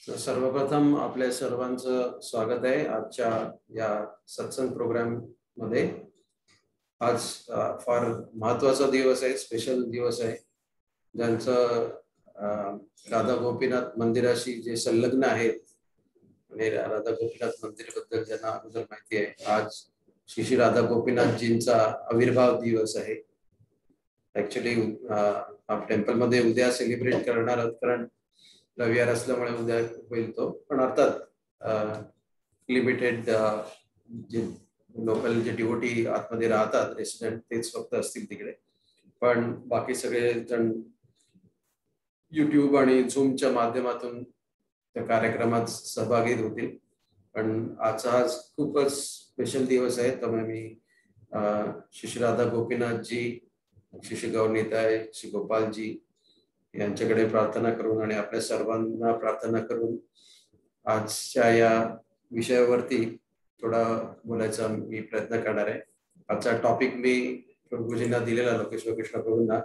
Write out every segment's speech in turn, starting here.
सर्वप्रथम आपल्या सर्वांचं स्वागत आहे आजच्या या सत्संग प्रोग्राम मध्ये। आज फार महत्वाचा दिवस आहे, स्पेशल दिवस आहे, ज्यांचं राधा गोपीनाथ मंदिराशी जे संलग्न आहेत आणि राधा गोपीनाथ मंदिर बद्दल ज्यांना अगोदर माहिती आहे, आज श्री राधा गोपीनाथजींचा आविर्भाव दिवस आहे। ऍक्च्युली टेम्पल मध्ये उद्या सेलिब्रेट करणार आहोत, कारण रविवार असल्यामुळे उद्या होईल तो, पण अर्थात लिमिटेड जे लोकल जे डिवोटी आतमध्ये राहतात रेसिडेंट तेच फक्त असतील तिकडे, पण बाकी सगळे जण युट्यूब आणि झूमच्या माध्यमातून त्या कार्यक्रमात सहभागी होतील। पण आजचा खूपच स्पेशल दिवस आहे, त्यामुळे मी श्री राधा गोपीनाथजी, श्री गौरनीताई, श्री गोपालजी यांच्याकडे प्रार्थना करून आणि आपल्या सर्वांना प्रार्थना करून आजच्या या विषयावरती थोडा बोलायचा मी प्रयत्न करणार आहे। आजचा टॉपिक मी प्रभूजींना दिलेला, लोकेश्वर कृष्ण प्रभूंना,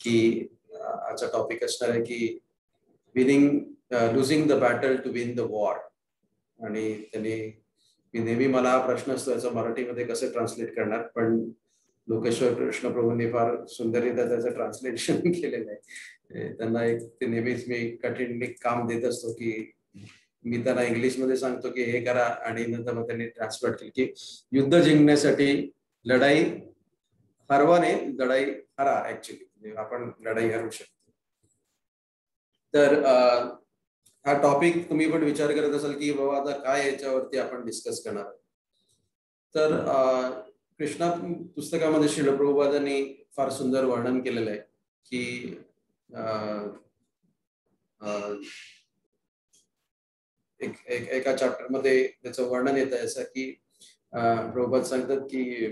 की आजचा टॉपिक असणार आहे की losing the battle to win the war. आणि त्यांनी नेहमी मला हा प्रश्न असतो याचा मराठीमध्ये कसं ट्रान्सलेट करणार, पण लोकेश्वर कृष्ण प्रभूंनी फार सुंदररीत्या त्याचं ट्रान्सलेशन केलेलं आहे। त्यांना एक ते नेहमीच मी कठीण काम देत असतो की मी त्यांना इंग्लिश मध्ये सांगतो की हे करा, आणि नंतर मग त्यांनी ट्रान्सलेट केलं की युद्ध जिंकण्यासाठी लढाई हरवाने लढाई हरा, ऍक्च्युली आपण लढाई हरू शकतो। तर हा टॉपिक तुम्ही पण विचार करत असाल की बाबा आता काय याच्यावरती आपण डिस्कस करणार। तर कृष्णा पुस्तकामध्ये श्रील प्रभुपादांनी फार सुंदर वर्णन केलेलं आहे की एका चॅप्टर मध्ये त्याचं वर्णन येत आहे असं की प्रभुपाद सांगतात की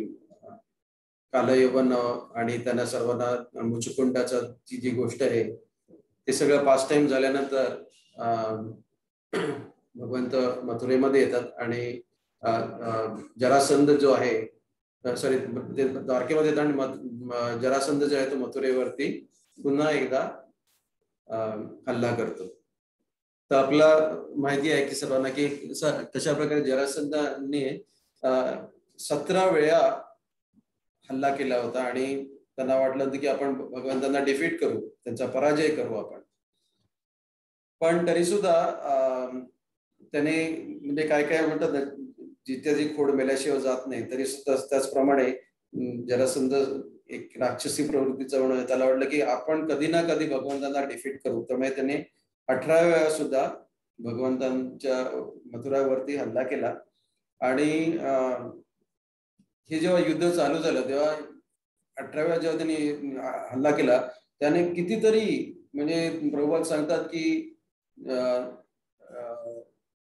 कालयवन आणि त्यांना सर्वांना मुचुकुंडाचा जी गोष्ट आहे ते सगळं पास्ट टाइम झाल्यानंतर भगवंत मथुरेमध्ये येतात आणि जरासंध जो आहे, सॉरी द्वारकेमध्ये येतात आणि जरासंध जो आहे तो मथुरेवरती पुन्हा एकदा हल्ला करतो। तर आपला माहिती आहे की सर्वांना की कशा प्रकारे जरासंधाने 17 वेळा हल्ला केला होता आणि त्यांना वाटलं होतं की आपण भगवंतांना डिफीट करू, त्यांचा पराजय करू आपण, पण तरी सुद्धा त्याने म्हणजे काय काय म्हणतात जित्याची खोड मेल्याशिवाय जात नाही, तरी सुद्धा त्याचप्रमाणे जरासंध एक राक्षसी प्रवृत्तीचा म्हणून त्याला वाटलं की आपण कधी ना कधी भगवंतांना डिफीट करू, त्यामुळे त्याने 18 वेळा सुद्धा भगवंतांच्या मथुरावरती हल्ला केला। आणि हे जेव्हा युद्ध चालू झालं तेव्हा 18 वेळा जेव्हा त्यांनी हल्ला केला त्याने कितीतरी, म्हणजे प्रभुपाद सांगतात की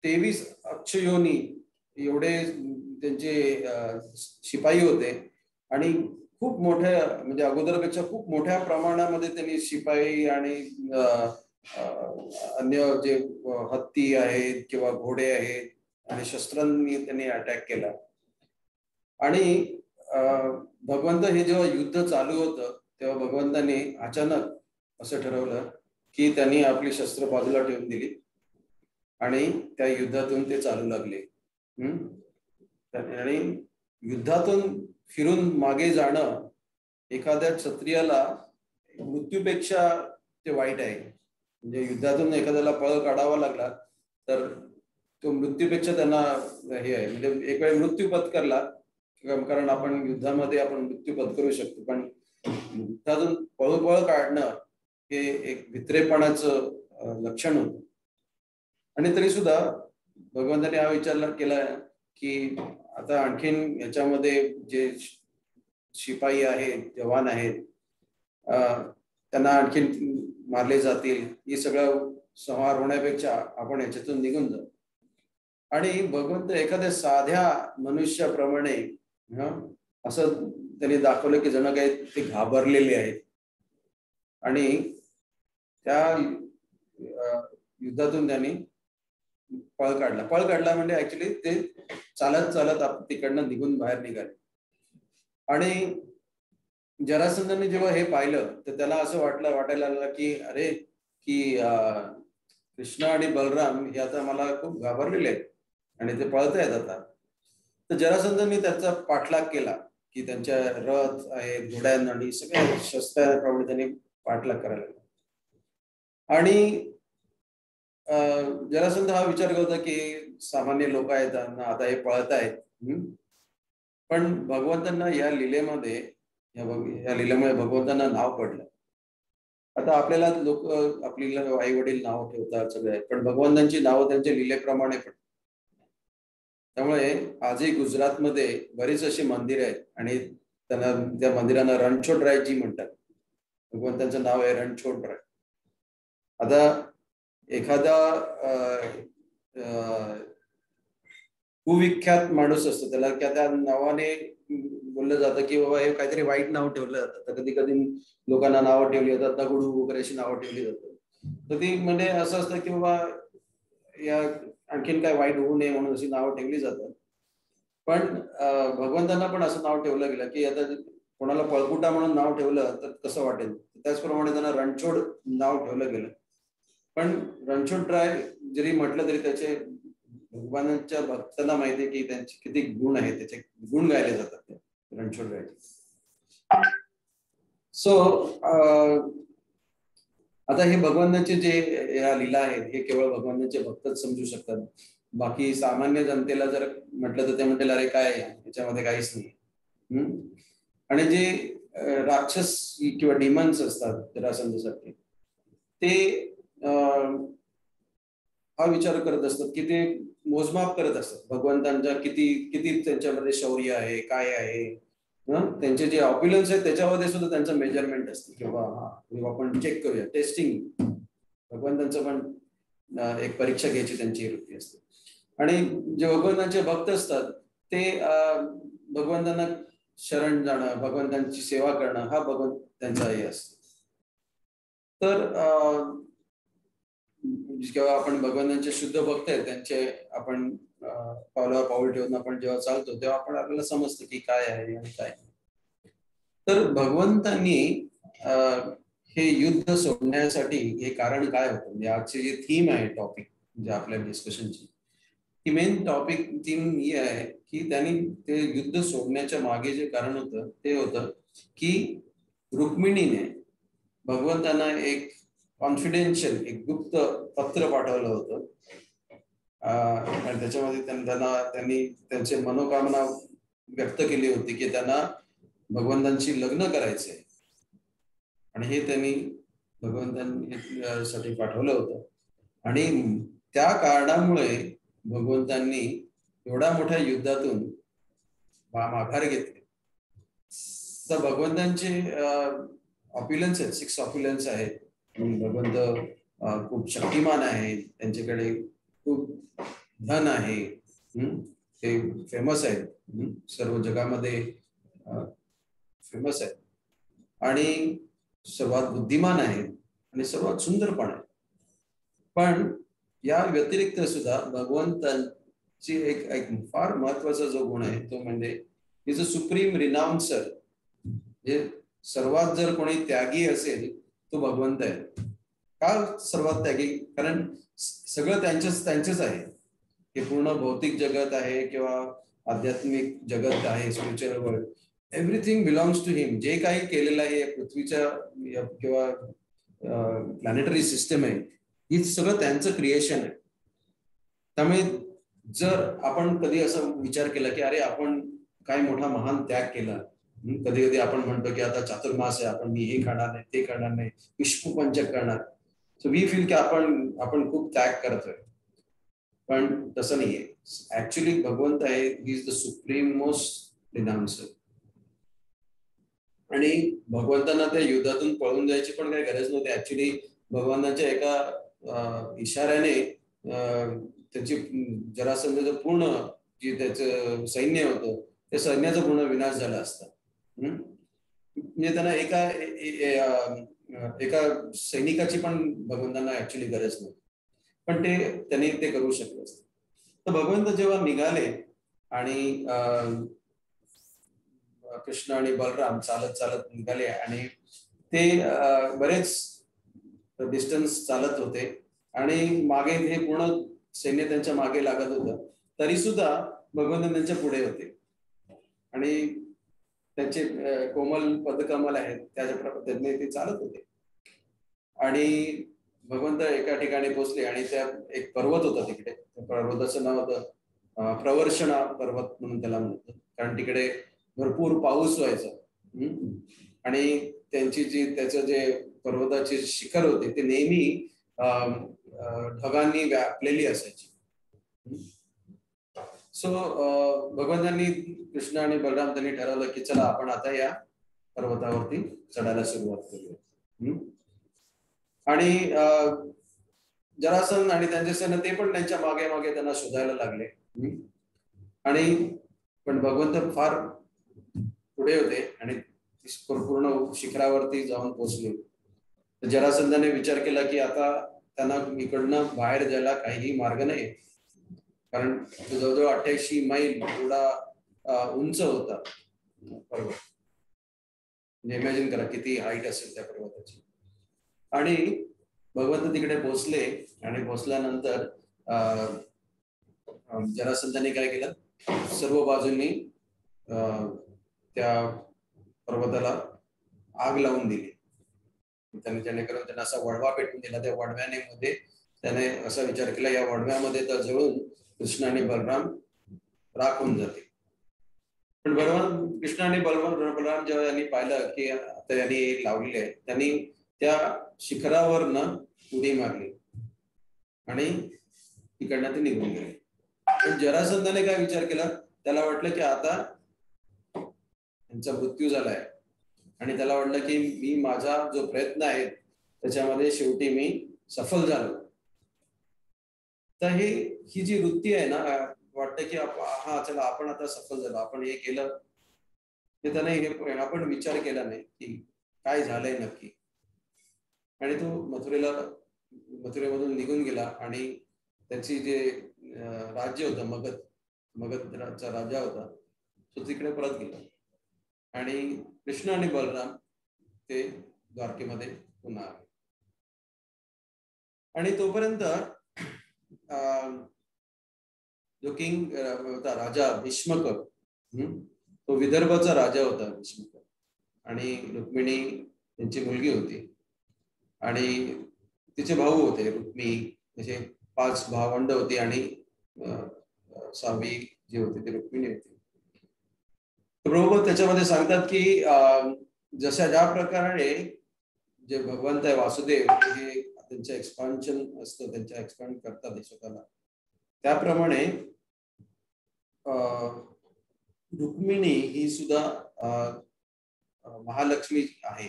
23 अक्षयोनी एवढे त्यांचे शिपाई होते आणि खूप मोठ्या, म्हणजे अगोदरपेक्षा खूप मोठ्या प्रमाणामध्ये त्यांनी शिपाई आणि अन्य जे हत्ती आहेत किंवा घोडे आहेत आणि शस्त्रांनी त्यांनी अटॅक केला। आणि भगवंत हे जेव्हा युद्ध चालू होतं तेव्हा भगवंतांनी अचानक असं ठरवलं की त्यांनी आपली शस्त्र बाजूला ठेवून दिली आणि त्या युद्धातून ते चालू लागले। आणि युद्धातून फिरून मागे जाणं एखाद्या क्षत्रियाला मृत्यूपेक्षा ते वाईट आहे। म्हणजे युद्धातून एखाद्याला पळ काढावा लागला तर तो मृत्यूपेक्षा त्यांना हे आहे, म्हणजे एक वेळ मृत्यू पत्करला, कारण आपण युद्धामध्ये आपण मृत्यू पत्करू शकतो, पण युद्धातून पळ काढणं हे एक भित्रेपणाचं लक्षण होतं। आणि तरी सुद्धा भगवंताने हा विचार केला की आता आणखीन याच्यामध्ये जे शिपाई आहेत, जवान आहेत, त्यांना आणखीन मारले जातील, हे सगळं संहार होण्यापेक्षा आपण याच्यातून निघून जाऊ। आणि भगवंत एखाद्या साध्या मनुष्याप्रमाणे असं त्यांनी दाखवलं की जण काही ते घाबरलेले आहेत आणि त्या युद्धातून त्यांनी पळ काढला म्हणजे ऍक्च्युली ते चालत चालत तिकडनं निघून बाहेर निघाले। आणि जरासंधाने जेव्हा हे पाहिलं तर त्याला असं वाटायला लागलं की अरे की कृष्ण आणि बलराम हे आता मला खूप घाबरलेले आहेत आणि ते पळत आहेत आता. तर जरासंधांनी त्यांचा पाठलाग केला की त्यांच्या रथ आहेत, घोड्यांना आणि सगळ्या शस्त्राप्रमाणे त्यांनी पाठलाग करायला लागला. आणि जरासंध हा विचार करतो की सामान्य लोक आहेत त्यांना आता हे पळत आहेत. पण भगवंतांना या लीलेमध्ये या लीलेमुळे भगवंतांना नाव पडलं. आता आपल्याला लोक आपली आई वडील नाव ठेवतात सगळे, पण भगवंतांची नावं त्यांच्या लीलेप्रमाणे पडतात. त्यामुळे आजही गुजरातमध्ये बरीच अशी मंदिर आहेत आणि त्यांना त्या मंदिरांना रणछोडरायजी म्हणतात. भगवंतांचं नाव आहे रणछोडराय. आता एखादा कुविख्यात माणूस असतो त्याला त्या नावाने बोललं जातं की बाबा हे काहीतरी वाईट नाव ठेवलं जातं. तर कधी कधी लोकांना नावं ठेवली जातात, दगडू वगैरे अशी नावं ठेवली जातात. तर ती म्हणजे असं असतं की बाबा या आणखीन काय वाईट होऊ नये म्हणून अशी नावं ठेवली जातात. पण भगवंतांना पण असं नाव ठेवलं गेलं की आता कोणाला पळकुटा म्हणून नाव ठेवलं तर कसं वाटेल. त्याचप्रमाणे त्यांना रणछोड नाव ठेवलं गेलं. पण रणछोडराय जरी म्हटलं तरी त्याचे भगवानांच्या भक्तांना माहिती आहे की त्यांचे किती गुण आहेत, त्याचे गुण गायले जातात रणछोडरायचे. सो आता हे भगवंतांचे जे या लीला आहेत हे केवळ भगवंतांचे भक्तच समजू शकतात. बाकी सामान्य जनतेला जर म्हटलं तर ते म्हणतील अरे काय याच्यामध्ये काहीच नाही. आणि जे राक्षस किंवा डिमन्स असतात जरासंधासारखे ते हा विचार करत असतात की ते मोजमाप करत असतात भगवंतांच्या किती किती त्यांच्यामध्ये शौर्य आहे, काय आहे. त्यांचे जे ऑप्युलन्स आहेत त्याच्यामध्ये सुद्धा त्यांचं मेजरमेंट असतं किंवा आपण चेक करूया, टेस्टिंग. भगवंतांचं पण एक परीक्षा घ्यायची त्यांची वृत्ती असते. आणि जे भगवंतांचे भक्त असतात ते भगवंतांना शरण जाणं, भगवंतांची सेवा करणं हा त्यांचा हे असतो. तर जेव्हा आपण भगवंतांचे शुद्ध भक्त आहेत त्यांचे आपण पावलावर पाऊल ठेवून आपण जेव्हा चालतो तेव्हा आपण आपल्याला समजतं की काय आहे आणि काय. तर भगवंतांनी हे युद्ध सोडण्यासाठी हे कारण काय होतं, म्हणजे आजची जी थीम आहे टॉपिक म्हणजे आपल्या डिस्कशनची, ही मेन टॉपिक थीम ही आहे की त्यांनी ते युद्ध सोडण्याच्या मागे जे कारण होतं ते होतं की रुक्मिणीने भगवंतांना एक कॉन्फिडेन्शियल एक गुप्त पत्र पाठवलं होतं. आणि त्याच्यामध्ये त्यांनी त्यांची मनोकामना व्यक्त केली होती की त्यांना भगवंतांशी लग्न करायचंय. आणि हे त्यांनी भगवंतांसाठी पाठवलं होतं. आणि त्या कारणामुळे भगवंतांनी एवढ्या मोठ्या युद्धातून माघार घेतली. तर भगवंतांचे ऑप्युलन्स आहेत, 6 ऑप्युलन्स आहेत. भगवंत खूप शक्तिमान आहे, त्यांच्याकडे खूप धन आहे, ते फेमस आहेत, सर्व जगामध्ये फेमस आहेत आणि सर्वात बुद्धिमान आहेत आणि सर्वात सुंदर पण आहे. पण या व्यतिरिक्त सुद्धा भगवंतांची एक फार महत्वाचा जो गुण आहे तो म्हणजे इज अ सुप्रीम रिनाउन्सर. म्हणजे सर्वात जर कोणी त्यागी असेल तो भगवंत आहे. का सर्वात त्यागी? कारण सगळं त्यांचेच आहे. हे पूर्ण भौतिक जगत आहे किंवा आध्यात्मिक जगत आहे, spiritual world, everything belongs to him. जे काही केलेलं आहे पृथ्वीच्या किंवा प्लॅनेटरी सिस्टम आहे ही सगळं त्यांचं क्रिएशन आहे. त्यामुळे जर आपण कधी असं विचार केला की अरे आपण काय मोठा महान त्याग केला, कधी कधी आपण म्हणतो की आता चातुर्मास आहे, आपण मी हे करणार नाही, ते करणार नाही, विष्णुपंचक करणार. सो वी फील की आपण खूप त्याग करतोय. पण तसं नाहीये. ऍक्च्युली भगवंत आहे, he is the supreme most renouncer. आणि भगवंतांना त्या युद्धातून पळून जायची पण काही गरज नव्हती. ऍक्च्युली भगवंतांच्या एका इशाऱ्याने त्याची जरासंधाचं पूर्ण जे त्याचं सैन्य होतं त्या सैन्याचा पूर्ण विनाश झाला असता. म्हणजे त्यांना एका सैनिकाची पण भगवंतांना ऍक्च्युली गरज नव्हती, पण त्यांनी ते करू शकले असते. तर भगवंत जेव्हा निघाले आणि कृष्ण आणि बलराम चालत चालत निघाले आणि ते बरेच डिस्टन्स चालत होते आणि मागे हे पूर्ण सैन्य त्यांच्या मागे लागत होतं, तरी सुद्धा भगवंत त्यांच्या पुढे होते आणि त्यांचे कोमल पदकमल आहेत त्याच्या पद्धतीने ते चालत होते. आणि भगवंत एका ठिकाणी पोहोचले आणि त्या एक पर्वत होता तिकडे, त्या पर्वताचं नाव होतं प्रवर्षणा पर्वत म्हणून त्याला म्हणतात, कारण तिकडे भरपूर पाऊस व्हायचा. आणि त्यांची त्याचं जे पर्वताचे शिखर होते ते नेहमी ढगांनी व्यापलेली असायची. सो भगवंतांनी कृष्ण आणि बलराम त्यांनी ठरवलं की चला आपण आता या पर्वतावरती चढायला सुरुवात करूया. आणि जरासंध आणि त्यांचे सैन्य ते पण त्यांच्या मागे मागे त्यांना शोधायला लागले. आणि पण भगवंत फार पुढे होते आणि पूर्ण शिखरावरती जाऊन पोहोचले. जरासंधाने विचार केला की आता त्यांना इकडनं बाहेर जायला काहीही मार्ग नाही, कारण जवळजवळ 88 मैल एवढा उंच होता पर्वत. म्हणजे इमॅजिन करा किती हाईट असेल त्या पर्वताची. आणि भगवंत तिकडे पोहोचले आणि पोहोचल्यानंतर जरासंधाने काय केलं, सर्व बाजूंनी त्या पर्वताला आग लावून दिली. जेणेकरून त्यांना असा वडवा पेटून दिला. त्या वडव्याने मध्ये त्याने असा विचार केला या वडव्यामध्ये तर जळून कृष्ण आणि बलराम राख होऊन जाते. पण कृष्ण आणि बलराम जेव्हा यांनी पाहिलं की आता यांनी लावलेले आहे, त्यांनी त्या शिखरावरनं उडी मारली आणि तिकडनं ते निघून गेले. पण जरासंधाने काय विचार केला, त्याला वाटलं की आता त्यांचा मृत्यू झालाय आणि त्याला वाटलं की मी माझा जो प्रयत्न आहे त्याच्यामध्ये शेवटी मी सफल झालो. तर ही जी वृत्ती आहे ना, वाटतं की हा चला आपण आता सफल झालो, आपण हे केलं. ते त्याने आपण विचार केला नाही की काय झालंय नक्की. आणि तो मथुरेमधून निघून गेला आणि त्याची जे राज्य होतं मगधचा राजा होता तो तिकडे परत गेला आणि कृष्ण आणि बलराम ते द्वारकेमध्ये पुन्हा आले. आणि तोपर्यंत जो किंग होता राजा भीष्मक, तो विदर्भाचा राजा होता भीष्मक, आणि रुक्मिणी त्यांची मुलगी होती आणि तिचे भाऊ होते. रुक्मी म्हणजे 5 भावंड होती आणि 6वी जी होती ती रुक्मिणी होती. प्रभू त्याच्यामध्ये सांगतात की जशा ज्या प्रकारे जे भगवंत आहे वासुदेव हे त्यांचं एक्सपान्शन असतं, त्यांच्या एक्सपांड करतात स्वतःला, त्याप्रमाणे रुक्मिणी ही सुद्धा महालक्ष्मी आहे.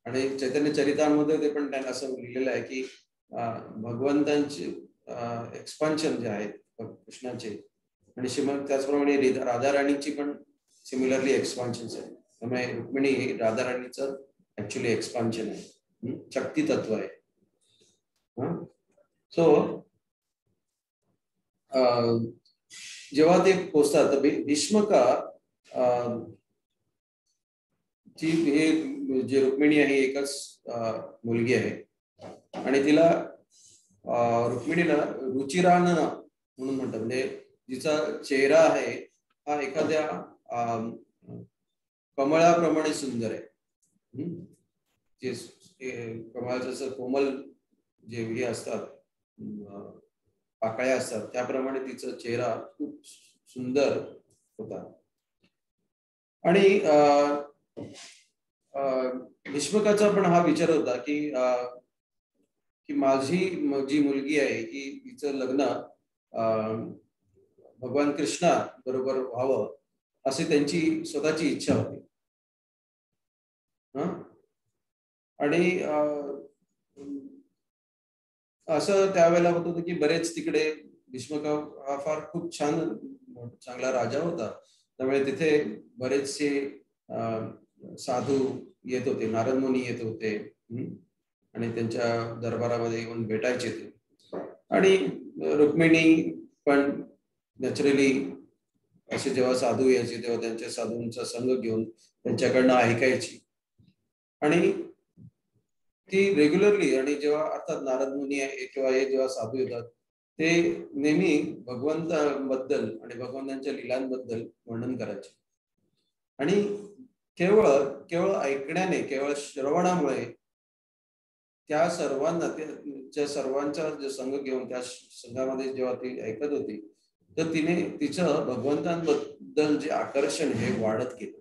आणि चैतन्य चरितामध्ये ते पण त्यांना असं लिहिलेलं आहे की भगवंतांचे एक्सपान्शन जे आहेत कृष्णाचे आणि त्याचप्रमाणे राधा राणीची पण सिमिलरली एक्सपान्शन आहे. त्यामुळे रुक्मिणी ही राधा राणीचं ऍक्च्युली एक्सपान्शन आहे, शक्ती तत्व आहे. सो जेव्हा ते पोचतात तर भीष्मका ची हे जे रुक्मिणी आहे एकच मुलगी आहे आणि तिला रुक्मिणीला रुचिरानना म्हणून म्हणतात. म्हणजे जिचा चेहरा आहे हा एखाद्या कमळाप्रमाणे सुंदर आहे. जे कमळाचं जसं कोमल जे हे असतात पाकळ्या असतात त्याप्रमाणे तिचा चेहरा खूप सुंदर होता. आणि भीष्मकाचा पण हा विचार होता की माझी जी मुलगी आहे की तिचं लग्न भगवान कृष्णा बरोबर व्हावं अशी त्यांची स्वतःची इच्छा होती. आणि असं त्यावेळेला होत होतं की बरेच तिकडे भीष्मक हा फार खूप चांगला राजा होता. त्यामुळे तिथे बरेचसे साधू येत होते, नारद मुनी येत होते आणि त्यांच्या दरबारामध्ये येऊन भेटायचे ते. आणि रुक्मिणी पण नॅचरली असे जेव्हा साधू यायचे तेव्हा त्यांच्या साधूंचा संग घेऊन त्यांच्याकडनं ऐकायची. आणि ती रेग्युलरली, आणि जेव्हा अर्थात नारद मुनी किंवा हे जेव्हा साधू येतात ते नेहमी भगवंताबद्दल आणि भगवंतांच्या लीलांबद्दल वर्णन करायचे. आणि केवळ केवळ ऐकण्याने, केवळ श्रवणामुळे त्या सर्वांना, त्या सर्वांचा जे संघ घेऊन त्या संघामध्ये जेव्हा ती ऐकत होती तर तिने तिचं भगवंतांबद्दल जे आकर्षण हे वाढत गेलं,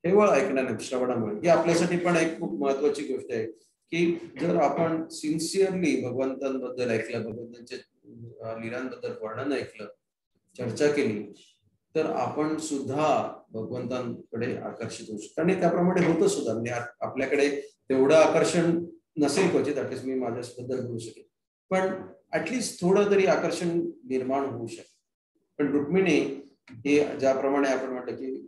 केवळ ऐकण्याने, श्रवणामुळे. ही आपल्यासाठी पण एक खूप महत्वाची गोष्ट आहे की जर आपण सिन्सिअरली भगवंतांबद्दल ऐकलं, भगवंतांच्या लीलांबद्दल वर्णन ऐकलं, चर्चा केली, तर आपण सुद्धा भगवंतांकडे आकर्षित होऊ शकतो. आणि त्याप्रमाणे होतं सुद्धा. म्हणजे आपल्याकडे तेवढं आकर्षण नसेल क्वचित, ॲटलिस्ट मी माझ्याबद्दल बोलू शकेल, पण ऍटलिस्ट थोडं तरी आकर्षण निर्माण होऊ शकतं. पण रुक्मिणी हे ज्याप्रमाणे आपण म्हटलं की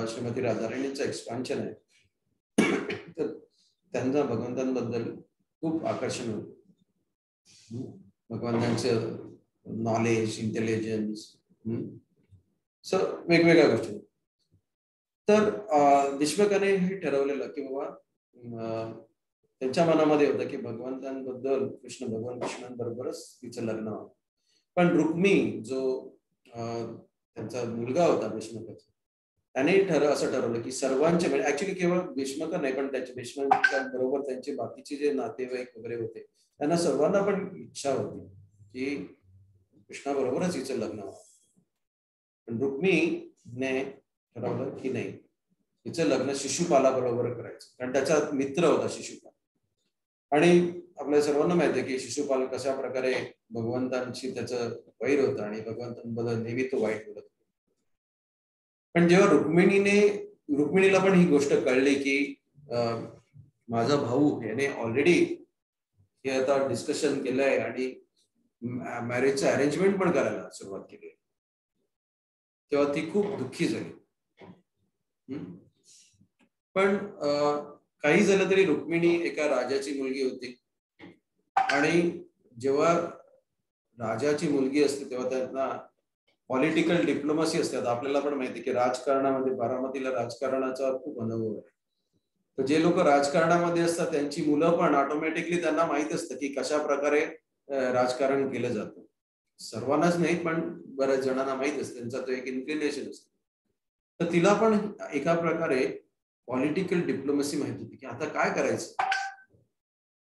श्रीमती राधाराणींचं एक्सपान्शन आहे, तर त्यांना भगवंतांबद्दल खूप आकर्षण होतं. भगवंतांचं नॉलेज, इंटेलिजन्स, वेगवेगळ्या गोष्टी. तर भीष्मकाने हे ठरवलेलं की बाबा त्यांच्या मनामध्ये होतं की भगवंतांबद्दल, भगवान कृष्णांबरोबरच तिचं लग्न व्हावं. पण रुक्मी जो त्यांचा मुलगा होता भीष्मकाचा, त्याने असं ठरवलं की सर्वांचे, म्हणजे ऍक्च्युली केवळ भीष्मक नाही पण त्याचे भीष्मकांबरोबर त्यांचे बाकीचे जे नातेवाईक वगैरे होते त्यांना सर्वांना पण इच्छा होती की कृष्णाबरोबरच हिचं लग्न व्हावं. पण रुक्मीने ठरवलं की नाही, हिचं लग्न शिशुपालाबरोबर करायचं, कारण त्याचा मित्र होता शिशुपाल. आणि आपल्या सर्वांना माहिती आहे की शिशुपाल कशा प्रकारे भगवंतांशी त्याचं वैर होतं आणि भगवंतांबद्दल नेहमी तो वाईट बोलत. पण जेव्हा रुक्मिणीला पण ही गोष्ट कळली की माझा भाऊ याने ऑलरेडी हे आता डिस्कशन केलंय आणि मॅरेजचं अरेंजमेंट पण करायला सुरुवात केली, तेव्हा ती खूप दुःखी झाली. पण काही झालं तरी रुक्मिणी एका राजाची मुलगी होती, आणि जेव्हा राजाची मुलगी असते तेव्हा त्यांना पॉलिटिकल डिप्लोमसी असते. आपल्याला पण माहिती की राजकारणामध्ये, बारामतीला राजकारणाचा खूप अनुभव आहे. तर जे लोक राजकारणामध्ये असतात त्यांची मुलं पण ऑटोमॅटिकली त्यांना माहित असतं की कशा प्रकारे राजकारण केलं जातं. सर्वांनाच नाही पण बऱ्याच जणांना माहित असतं, त्यांचा तो एक इन्क्लिनेशन असतो. तर तिला पण एका प्रकारे पॉलिटिकल डिप्लोमसी माहित होती की आता काय करायचं.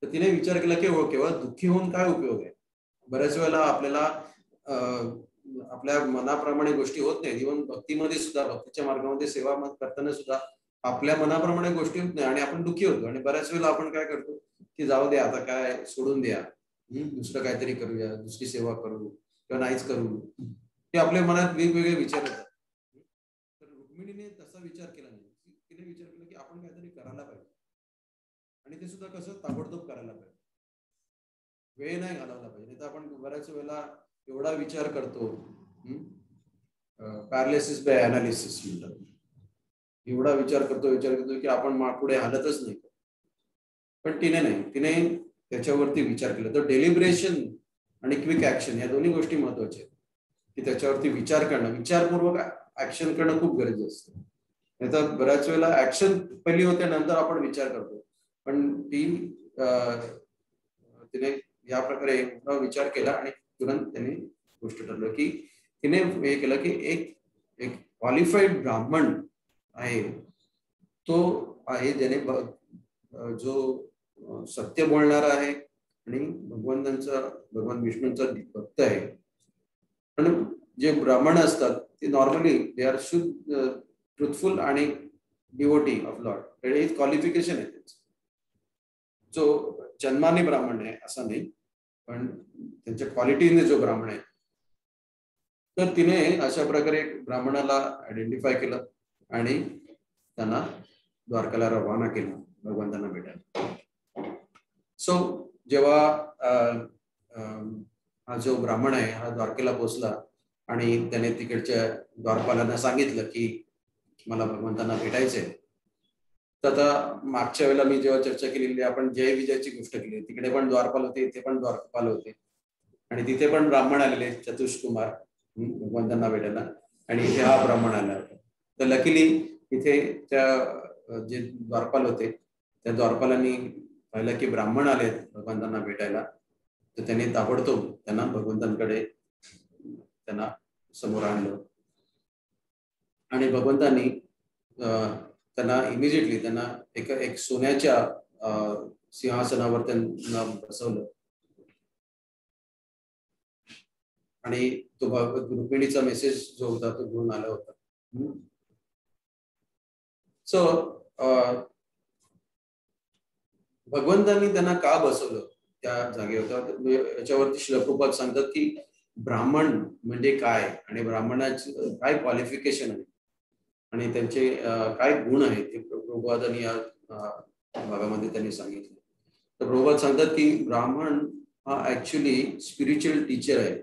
तर तिने विचार केला की केवळ दुःखी होऊन काय उपयोग आहे. बऱ्याच वेळेला आपल्याला आपल्या मनाप्रमाणे गोष्टी होत नाही. इव्हन भक्तीमध्ये सुद्धा, भक्तीच्या मार्गामध्ये सेवा करताना सुद्धा आपल्या मनाप्रमाणे गोष्टी होत नाही आणि आपण दुःखी होतो. आणि बऱ्याच वेळेला आपण काय करतो की जाऊ दे आता, काय सोडून द्या, दुसरं काहीतरी करूया, दुसरी सेवा करू किंवा नाहीच करू, ते आपल्या मनात वेगवेगळे विचार येतात. तर रुक्मिणीने तसा विचार केला नाही. तिने विचार केला की आपण काहीतरी करायला पाहिजे, आणि ते सुद्धा कसं ताबडतोब करायला पाहिजे, वेळ नाही घालवला पाहिजे. तर आपण बऱ्याच वेळेला एवढा विचार करतो, पॅरालिसिस बाय अनालिसिस म्हणतात, एवढा विचार करतो की आपण पुढे हालतच नाही. पण तिने नाही, तिने त्याच्यावरती विचार केला. तर डेलिब्रेशन आणि क्विक ऍक्शन या दोन्ही गोष्टी महत्वाच्या आहेत, की त्याच्यावरती विचार करणं, विचारपूर्वक ऍक्शन करणं खूप गरजेचं असतं. नाही तर बऱ्याच वेळेला ऍक्शन पहिली होते, नंतर आपण विचार करतो. पण तिने या प्रकारे विचार केला आणि तुरंत त्यांनी गोष्ट ठरलं की तिने हे केलं की एक क्वालिफाईड ब्राह्मण आहे, तो आहे ज्याने जो सत्य बोलणारा आहे आणि भगवान विष्णूंचा भक्त आहे. पण जे ब्राह्मण असतात ते नॉर्मली दे आर ट्रुथफुल आणि डिवोटी ऑफ लॉर्ड. हे क्वालिफिकेशन आहे त्यांचं. जो जन्माने ब्राह्मण आहे असं नाही, पण त्यांच्या क्वालिटीने जो ब्राह्मण आहे. तर तिने अशा प्रकारे ब्राह्मणाला आयडेंटिफाय केलं आणि त्यांना द्वारकाला रवाना केलं भगवंतांना भेटायला. सो जेव्हा हा जो ब्राह्मण आहे हा द्वारकेला पोहोचला आणि त्याने तिकडच्या द्वारपालांना सांगितलं की मला भगवंतांना भेटायचंय. तर आता मागच्या वेळेला मी जेव्हा चर्चा केलेली, आपण जय विजयची गोष्ट केली, तिकडे पण द्वारपाल होते, इथे पण द्वारपाल होते, आणि तिथे पण ब्राह्मण आलेले चतुष्कुमार भगवंतांना भेटायला, आणि इथे हा ब्राह्मण आला होता. तर लकीली इथे त्या जे द्वारपाल होते त्या द्वारपालांनी पाहिलं की ब्राह्मण आले भगवंतांना भेटायला, तर त्यांनी ताबडतोब त्यांना भगवंतांकडे त्यांना समोर आणलं आणि भगवंतांनी त्यांना इमिजिएटली त्यांना एक सोन्याच्या सिंहासनावर त्यांना बसवलं आणि तो रुक्मिणीचा मेसेज जो होता तो घेऊन आला होता. सो भगवंतांनी त्यांना का बसवलं त्या जागेवर, याच्यावरती श्रील प्रभुपाद सांगतात की ब्राह्मण म्हणजे काय आणि ब्राह्मणाचे काय क्वालिफिकेशन आहे आणि त्यांचे काय गुण आहेत ते प्रभुपादांनी या भागामध्ये त्यांनी सांगितलं. तर प्रभुपाद सांगतात की ब्राह्मण हा ऍक्च्युली स्पिरिच्युअल टीचर आहे,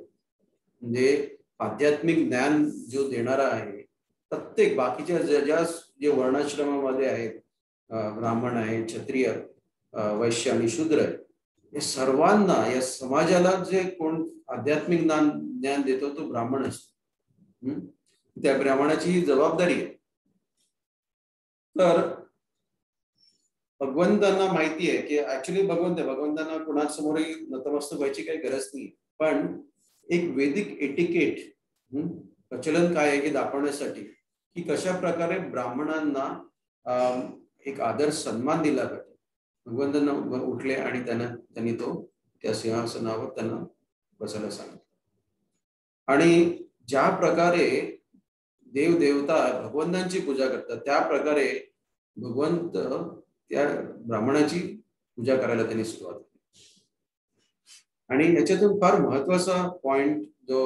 म्हणजे आध्यात्मिक ज्ञान जो देणारा आहे. प्रत्येक बाकीच्या ज्या जे वर्णाश्रमामध्ये आहेत, ब्राह्मण आहे, क्षत्रिय, वैश्य आणि शूद्र आहे, हे सर्वांना या समाजाला जे कोण आध्यात्मिक ज्ञान देतो तो ब्राह्मण असतो. त्या ब्राह्मणाची ही जबाबदारी आहे. तर भगवंतांना माहिती आहे की ऍक्च्युली भगवंतांना कोणासमोरही नतमस्तक व्हायची काही गरज नाही, पण एक वैदिक एटिकेट प्रचलन काय आहे हे दाखवण्यासाठी की कशा प्रकारे ब्राह्मणांना एक आदर सन्मान दिला पाहिजे. भगवंतांना उठले आणि त्यांनी त्या सिंहासनावर त्यांना बसायला सांगितलं. आणि ज्या प्रकारे देव देवता भगवंतांची पूजा करतात त्या प्रकारे भगवंत त्या ब्राह्मणाची पूजा करायला त्यांनी सुरुवात केली. आणि याच्यातून फार महत्वाचा पॉइंट जो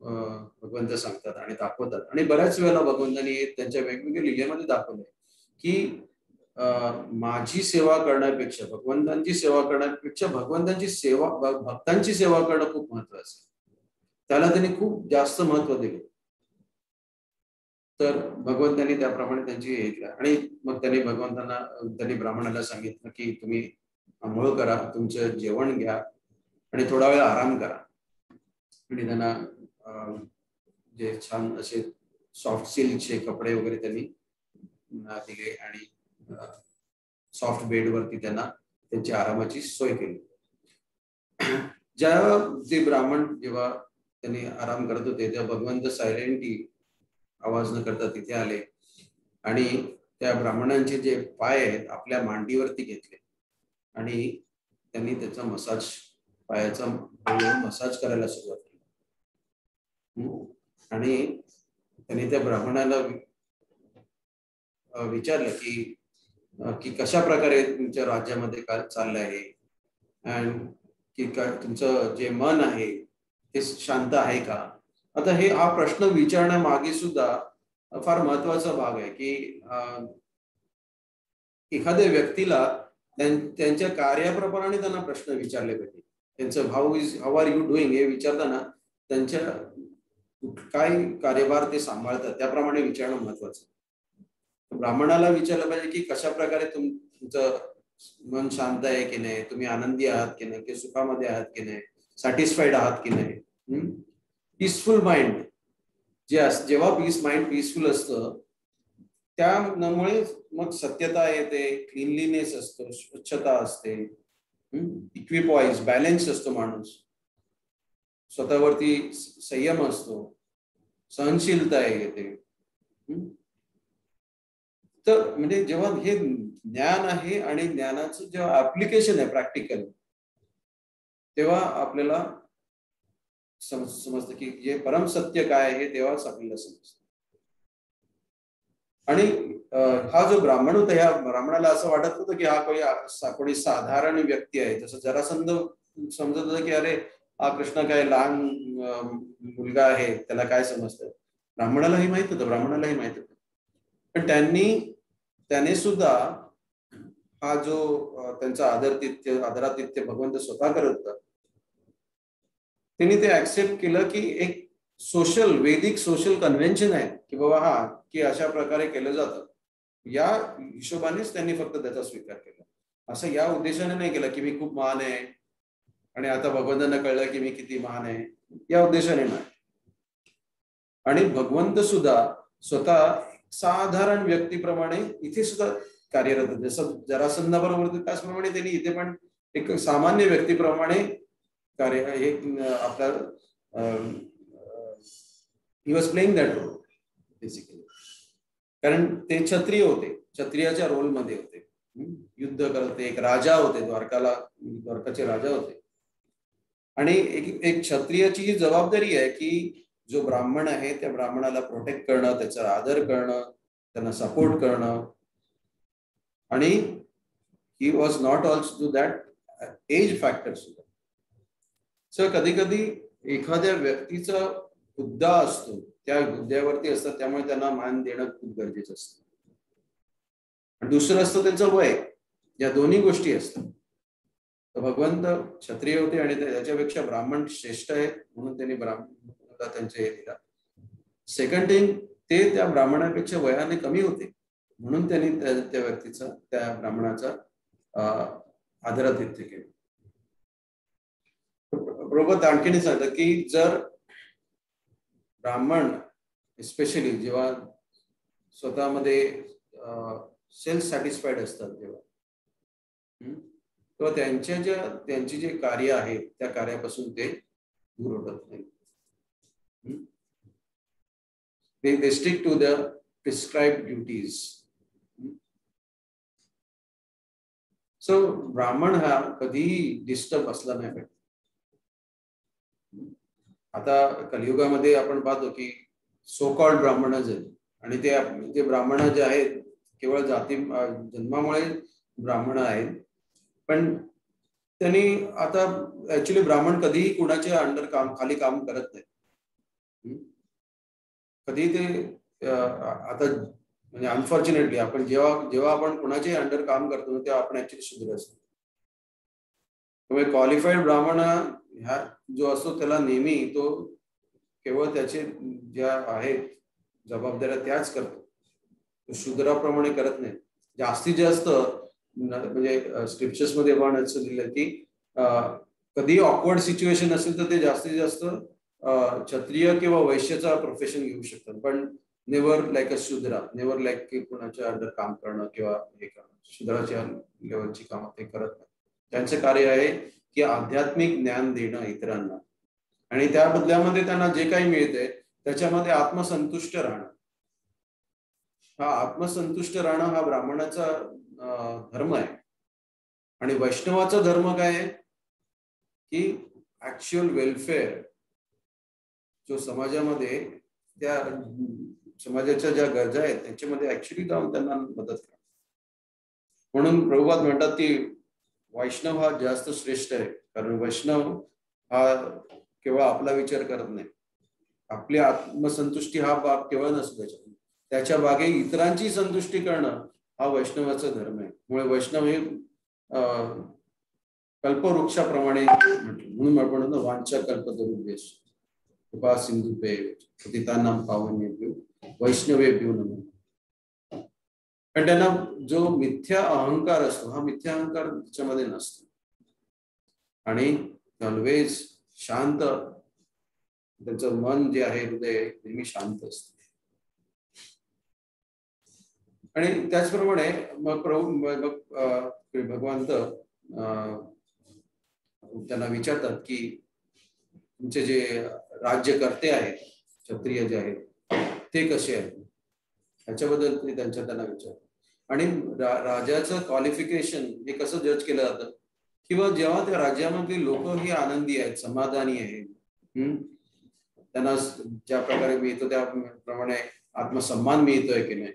भगवंत सांगतात आणि दाखवतात, आणि बऱ्याच वेळेला भगवंतांनी त्यांच्या वेगवेगळ्या लिलेमध्ये दाखवलंय की माझी सेवा करण्यापेक्षा भगवंतांची सेवा करण्यापेक्षा भगवंतांची सेवा भक्तांची सेवा करणं खूप महत्वाचं, त्याला त्यांनी खूप जास्त महत्व दिलं. तर भगवंतांनी त्याप्रमाणे त्यांची हे केलं आणि मग त्यांनी ब्राह्मणाला सांगितलं की तुम्ही आंघोळ करा, तुमचं जेवण घ्या आणि थोडा वेळ आराम करा. आणि त्यांना जे छान असे सॉफ्ट सिल्कचे कपडे वगैरे त्यांनी दिले आणि सॉफ्ट बेडवरती त्यांना त्यांची आरामाची सोय केली. ते ब्राह्मण जेव्हा त्यांनी आराम करत होते तेव्हा भगवंत सायलेंटली आवाज न करता तिथे आले आणि त्या ब्राह्मणांचे जे पाय आहेत आपल्या मांडीवरती घेतले आणि त्यांनी त्याचा पायाचा मसाज करायला सुरुवात केली. आणि त्यांनी त्या ब्राह्मणाला विचारलं की कशा प्रकारे तुमच्या राज्यामध्ये काय चाललं आहे आणि की तुमचं जे मन आहे ते शांत आहे का. आता हा प्रश्न विचारण्यामागे सुद्धा फार महत्वाचा भाग आहे की एखाद्या व्यक्तीला त्यांच्या कार्याप्रमाणे त्यांना प्रश्न विचारले पाहिजे. त्यांचं हाऊ आर यू डुईंग हे विचारताना त्यांच्या काय कार्यभार ते सांभाळतात त्याप्रमाणे विचारणं महत्वाचं. ब्राह्मणाला विचारलं पाहिजे की कशा प्रकारे तुमचं मन शांत आहे की नाही, तुम्ही आनंदी आहात की नाही, की सुखामध्ये आहात की नाही, सॅटिस्फाईड आहात की नाही. पीसफुल माइंड जेव्हा माइंड पीसफुल असतं त्यामुळे मग सत्यता येते, क्लीनलीनेस असतो, स्वच्छता असते, इक्विपॉइज बॅलन्स असतो माणूस, स्वतःवरती संयम असतो, सहनशीलता येते. तर म्हणजे जेव्हा हे ज्ञान आहे आणि ज्ञानाचं जेव्हा ऍप्लिकेशन आहे प्रॅक्टिकल, तेव्हा आपल्याला समजतं की जे परम सत्य काय आहे तेव्हाच आपल्याला समजतं. आणि हा जो ब्राह्मण होता या ब्राह्मणाला असं वाटत होतं की हा कोणी साधारण व्यक्ती आहे. जसं जरासंध समजत होतं की अरे हा कृष्ण काय लहान मुलगा आहे, त्याला काय समजतं. ब्राह्मणालाही माहित होतं. पण त्याने सुद्धा हा जो त्यांचा आदरातिथ्य भगवंत स्वतः करत होता, त्यांनी ते ऍक्सेप्ट केलं की एक वैदिक सोशल कन्व्हेन्शन आहे की बाबा की अशा प्रकारे केलं जातं. या हिशोबानेच त्यांनी फक्त त्याचा स्वीकार केला. असं या उद्देशाने नाही केलं की मी खूप महान आहे आणि आता भगवंतांना कळलं की मी किती महान आहे, या उद्देशाने नाही. आणि भगवंत सुद्धा स्वतः साधारण व्यक्तीप्रमाणे इथे सुद्धा कार्यरत, जसं जरासंधाबरोबर त्याचप्रमाणे त्यांनी इथे पण एक सामान्य व्यक्तीप्रमाणे कार्य हे आपला he was playing that role basically. कारण ते क्षत्रिय होते, क्षत्रियाच्या रोलमध्ये होते, युद्ध करत एक राजा होते, द्वारकाचे राजा होते. आणि एक क्षत्रियाची ही जबाबदारी आहे की जो ब्राह्मण आहे त्या ब्राह्मणाला प्रोटेक्ट करणं, त्याचा आदर करणं, त्यांना सपोर्ट करणं. आणि he was not also that age factor सुद्धा. सो कधी कधी एखाद्या व्यक्तीचा हुद्दा असतो, त्या हुद्द्यावरती असतात, त्यामुळे त्यांना मान देणं खूप गरजेचं असतं. आणि दुसरं असतं त्यांचं वय. या दोन्ही गोष्टी असतात. तर भगवंत क्षत्रिय होते आणि त्याच्यापेक्षा ब्राह्मण श्रेष्ठ आहे म्हणून त्यांनी ब्राह्मणाला त्यांचे हे दिला. सेकंड थिंग, ते त्या ब्राह्मणापेक्षा वयाने कमी होते म्हणून त्यांनी त्या व्यक्तीचा, त्या ब्राह्मणाचा आदरातिथ्य केलं. बरोबर आणखीन सांगतात की जर ब्राह्मण स्पेशली जेव्हा स्वतःमध्ये सेल्फ सॅटिस्फाईड असतात, तेव्हा त्यांची जे कार्य आहे त्या कार्यापासून ते दूर होत नाही. they stick to the prescribed duties. So ब्राह्मण हा कधीही डिस्टर्ब असला नाही पाहिजे. आता कलियुगामध्ये आपण पाहतो की सो कॉल्ड ब्राह्मणच आहेत आणि ते ब्राह्मण जे आहेत केवळ जाती जन्मामुळे ब्राह्मण आहेत, पण त्यांनी आता ऍक्च्युली ब्राह्मण कधीही कुणाच्या अंडर खाली काम करत नाही. कधी ते आता म्हणजे अनफॉर्च्युनेटली आपण जेव्हा आपण कुणाचे अंडर काम करतो तेव्हा आपण ऍक्च्युली शूद्र असतो. त्यामुळे क्वालिफाईड ब्राह्मण ह्या जो असतो त्याला नेहमी तो केवळ त्याचे ज्या आहेत जबाबदाऱ्या त्याच करतो, तो शूद्राप्रमाणे करत नाही. जास्तीत जास्त म्हणजे स्क्रिप्चर्स मध्ये पण असं दिलं की कधी ऑकवर्ड सिच्युएशन असेल तर ते जास्तीत जास्त क्षत्रिय किंवा वैश्याचा प्रोफेशन घेऊ शकतात, पण never like a Shudra, never like की कुणाच्या अंडर काम करणं किंवा हे करणं. शूद्राच्या लेवलची कामं ते करत नाही. त्यांचं कार्य आहे की आध्यात्मिक ज्ञान देणं इतरांना आणि त्या बदल्यामध्ये त्यांना जे काही मिळते त्याच्यामध्ये आत्मसंतुष्ट राहणं. हा आत्मसंतुष्ट राहणं हा ब्राह्मणाचा धर्म आहे. आणि वैष्णवाचा धर्म काय आहे की ऍक्च्युअल वेलफेअर, जो समाजामध्ये त्या समाजाच्या ज्या गरजा आहेत त्याच्यामध्ये ऍक्च्युली जाऊन त्यांना मदत करा. म्हणून प्रभुपाद म्हणतात की वैष्णव हा जास्त श्रेष्ठ आहे, कारण वैष्णव हा केवळ आपला विचार करत नाही, आपली आत्मसंतुष्टी हा बाब केवळ नसतो, त्याच्या बागे इतरांची संतुष्टी करणं हा वैष्णवाचा धर्म आहे. त्यामुळे वैष्णव हे कल्पवृक्षाप्रमाणे म्हणून आपण म्हणतो वांछा कल्पतरुभ्यश्च कृपा सिंधुभ्यो पतितानां पावनेभ्यो वैष्णवेभ्यो नमः. पण त्यांना जो मिथ्या अहंकार असतो हा मिथ्या अहंकार त्याच्यामध्ये नसतो आणि ऑलवेज शांत, त्यांचं मन जे आहे हृदय नेहमी शांत असतं. आणि त्याचप्रमाणे मग भगवंत त्यांना विचारतात की तुमचे जे राज्यकर्ते आहेत क्षत्रिय जे आहेत ते कसे आहेत, ह्याच्याबद्दल ते त्यांना विचारतात. आणि राजाचं क्वालिफिकेशन हे कसं जज केलं जातं किंवा जेव्हा त्या राज्यामधली लोक ही आनंदी आहेत, समाधानी आहेत, त्यांना ज्या प्रकारे मिळतो त्याप्रमाणे आत्मसन्मान मिळतोय की नाही,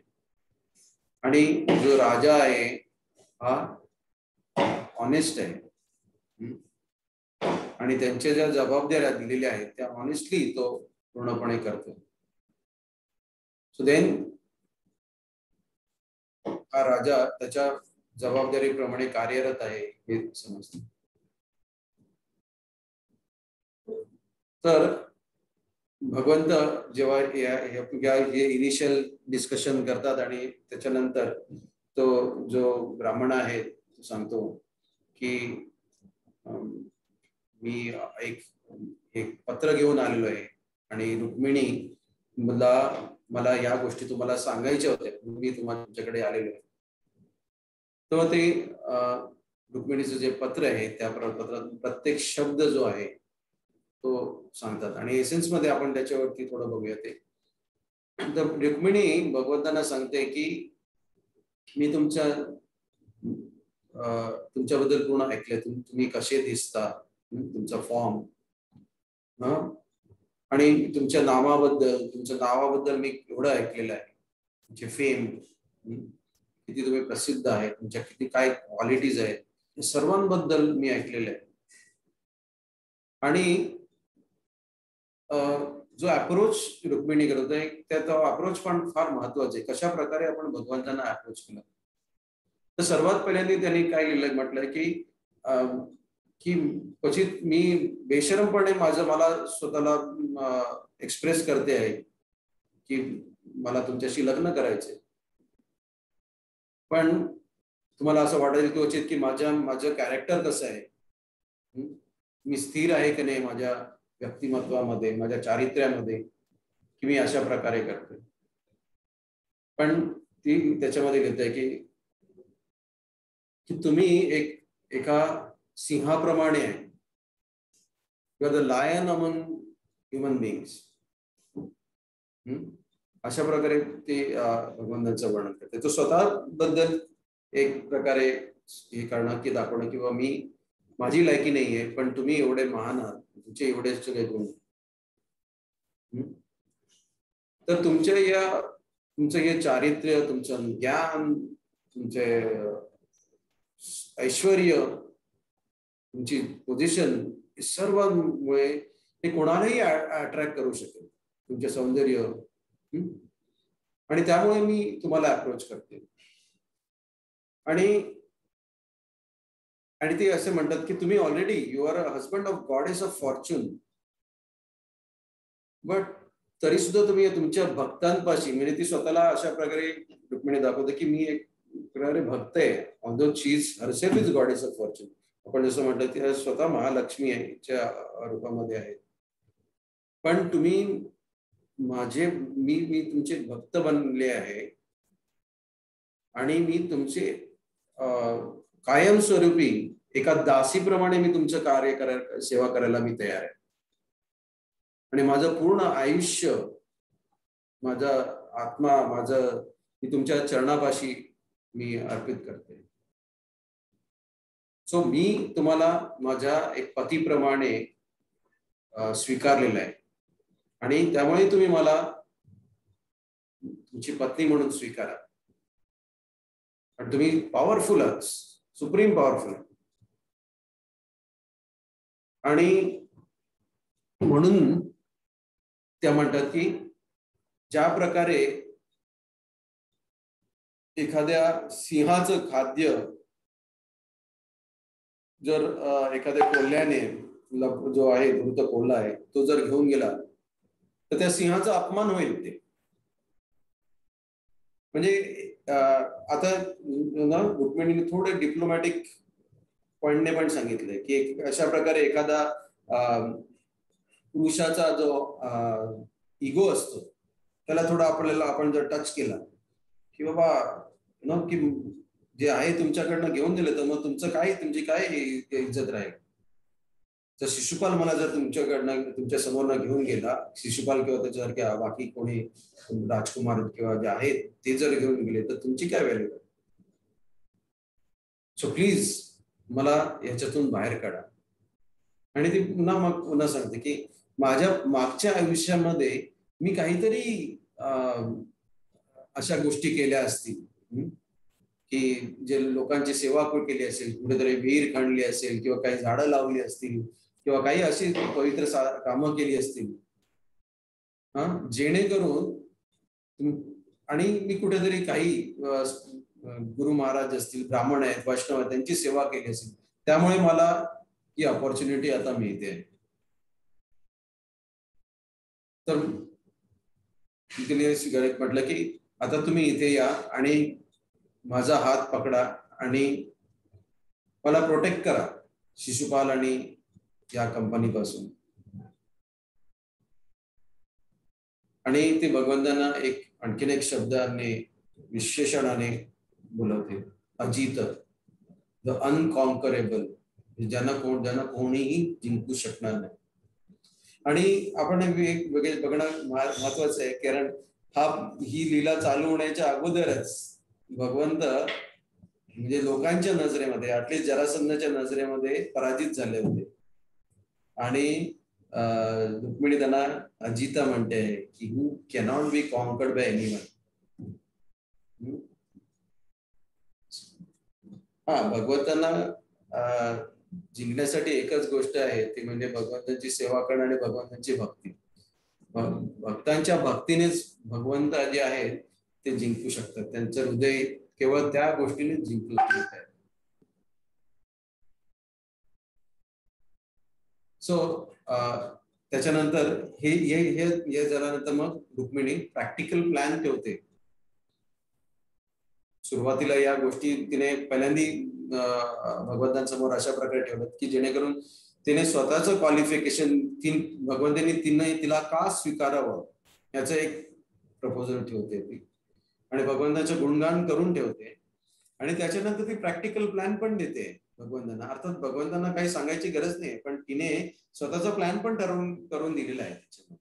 आणि जो राजा आहे हा ऑनेस्ट आहे आणि त्यांच्या ज्या जबाबदाऱ्या दिलेल्या आहेत त्या ऑनेस्टली तो पूर्णपणे करतो. सो देन हा राजा त्याच्या जबाबदारीप्रमाणे कार्यरत आहे हे समजतं. तर भगवंत जेव्हा हे इनिशियल डिस्कशन करतात आणि त्याच्यानंतर तो जो ब्राह्मण आहे तो सांगतो की मी एक पत्र घेऊन आलेलो आहे आणि रुक्मिणी मला या गोष्टी तुम्हाला सांगायच्या होत्या, मी तुमच्याकडे आलेलो आहे. तेव्हा ते रुक्मिणीचं जे पत्र आहे त्या पत्रात प्रत्येक शब्द जो आहे तो सांगतात आणि एसेन्स मध्ये आपण त्याच्यावरती थोडं बघूया ते. तर रुक्मिणी भगवंतांना सांगते की मी तुमच्याबद्दल पूर्ण ऐकलंय, तुम्ही कसे दिसता, तुमचा फॉर्म आणि तुमच्या नावाबद्दल मी एवढं ऐकलेलं आहे, तुमचे फेम किती तुम्ही प्रसिद्ध आहे, तुमच्या किती काय क्वालिटीज आहेत हे सर्वांबद्दल मी ऐकलेलं आहे. आणि जो अप्रोच रुक्मिणी करत आहे त्या अप्रोच पण फार महत्वाचा आहे. कशा प्रकारे आपण भगवंतांना अप्रोच केला. तर सर्वात पहिल्यांदा त्यांनी काय लिहिलंय म्हटलंय की क्वचित मी बेशरमपणे मला स्वतःला एक्सप्रेस करते आहे की मला तुमच्याशी लग्न करायचंय, पण तुम्हाला असं वाटेल क्वचित की माझं कॅरेक्टर कसं आहे, मी स्थिर आहे की नाही माझ्या व्यक्तिमत्वामध्ये, माझ्या चारित्र्यामध्ये, की मी अशा प्रकारे करते. पण ती त्याच्यामध्ये घेते की तुम्ही एका सिंहाप्रमाणे आहे, you are the lion among human beings. अशा प्रकारे ते भगवंतांचं वर्णन करते. तो स्वतः बद्दल एक प्रकारे हे करणं की दाखवणं किंवा माझी लायकी नाहीये, पण तुम्ही एवढे महान आहात, तुमचे एवढे सगळे गुण. तर तुमचं हे चारित्र्य, तुमचं ज्ञान, तुमचे ऐश्वर्य, तुमची पोझिशन सर्वांमुळे ते कोणालाही अट्रॅक्ट करू शकेल, तुमचे सौंदर्य. आणि त्यामुळे मी तुम्हाला अप्रोच करते. आणि ते असे म्हणतात की तुम्ही already you are a husband of goddess of Fortune, but तरी सुद्धा तुम्ही तुमच्या भक्तांपाशी, म्हणजे ती स्वतःला अशा प्रकारे रुक्मिणी दाखवते की मी एक प्रकारे भक्त आहे, although she is herself is goddess of Fortune. आपण जसं म्हटलं ती स्वतः महालक्ष्मी आहे च्या रूपामध्ये आहे, पण तुम्ही मी तुमचे भक्त बनले आहे आणि मी तुमचे कायमस्वरूपी एका दासीप्रमाणे मी तुमचं कार्य सेवा करायला मी तयार आहे. आणि माझं पूर्ण आयुष्य, माझा आत्मा, मी तुमच्या चरणापाशी मी अर्पित करते. सो मी तुम्हाला माझ्या एक पतीप्रमाणे स्वीकारलेलं आहे आणि त्यामुळे तुम्ही मला तुमची पत्नी म्हणून स्वीकारा. आणि तुम्ही पॉवरफुल आहात, सुप्रीम पॉवरफुल. आणि म्हणून त्या म्हणतात की ज्या प्रकारे एखाद्या सिंहाचं खाद्य जर एखाद्या कोल्ह्याने, जो आहे मृत कोल्हा आहे तो जर घेऊन गेला तर त्या सिंहाचा अपमान होईल. ते म्हणजे आता रुक्मिणीने थोडे डिप्लोमॅटिक पॉइंटने पण सांगितलंय की अशा प्रकारे एखादा पुरुषाचा जो इगो असतो त्याला थोडा आपण जर टच केला की बाबा की जे आहे तुमच्याकडनं घेऊन दिलं तर मग तुमची काय इज्जत राहील. तर शिशुपाल मला जर तुमच्या समोरनं घेऊन गेला, शिशुपाल किंवा त्याच्यासारख्या बाकी कोणी राजकुमार किंवा जे आहेत ते जर घेऊन गेले तर तुमची काय व्हॅल्यू आहे. सो प्लीज मला ह्याच्यातून बाहेर काढा. आणि ती पुन्हा सांगते की माझ्या मागच्या आयुष्यामध्ये मी काहीतरी अशा गोष्टी केल्या असतील की जे लोकांची सेवा केली असेल, कुठेतरी विहीर खणली असेल किंवा काही झाडं लावली असतील किंवा काही अशी पवित्र कामं केली असतील जेणेकरून, आणि मी कुठेतरी काही गुरु महाराज असतील, ब्राह्मण आहेत, वैष्णव आहेत, त्यांची सेवा केली असेल, त्यामुळे मला ही अपॉर्च्युनिटी आता मिळते. तर तिने म्हटलं की आता तुम्ही इथे या आणि माझा हात पकडा आणि मला प्रोटेक्ट करा शिशुपाल आणि या कंपनीपासून. आणि ते भगवंतांना आणखीन एक शब्दाने, विशेषणाने बोलवते, अजित, द अनकॉन्करेबल, ज्यांना कोणीही जिंकू शकणार नाही. आणि आपण एक बघणं महत्वाचं आहे, कारण ही लीला चालू होण्याच्या अगोदरच भगवंत म्हणजे लोकांच्या नजरेमध्ये, ऍटलीस्ट जरासंधाच्या नजरेमध्ये पराजित झाले होते. आणि रुक्मिणी त्यांना अजिता म्हणते की who cannot be conquered by anyone. हा, भगवंतांना जिंकण्यासाठी एकच गोष्ट आहे, ती म्हणजे भगवंतांची सेवा करणं आणि भगवंतांची भक्ती. भक्तांच्या भक्तीनेच भगवंत जे आहेत ते जिंकू शकतात. त्यांचं हृदय केवळ त्या गोष्टीने जिंकू शकतात. सो त्याच्यानंतर हे झाल्यानंतर मग रुक्मिणी प्रॅक्टिकल प्लॅन ठेवते. सुरुवातीला या गोष्टी तिने पहिल्यांदी भगवंतांसमोर अशा प्रकारे ठेवलं की जेणेकरून तिने स्वतःचं क्वालिफिकेशन भगवंतांनी तिला का स्वीकारावं याचं एक प्रपोजल ठेवते ती, आणि भगवंतांचं गुणगान करून ठेवते. आणि त्याच्यानंतर ती प्रॅक्टिकल प्लॅन पण देते भगवंतांना. अर्थात भगवंतांना काही सांगायची गरज नाही, पण तिने स्वतःचा प्लॅन पण करून दिलेला आहे त्याच्यामध्ये.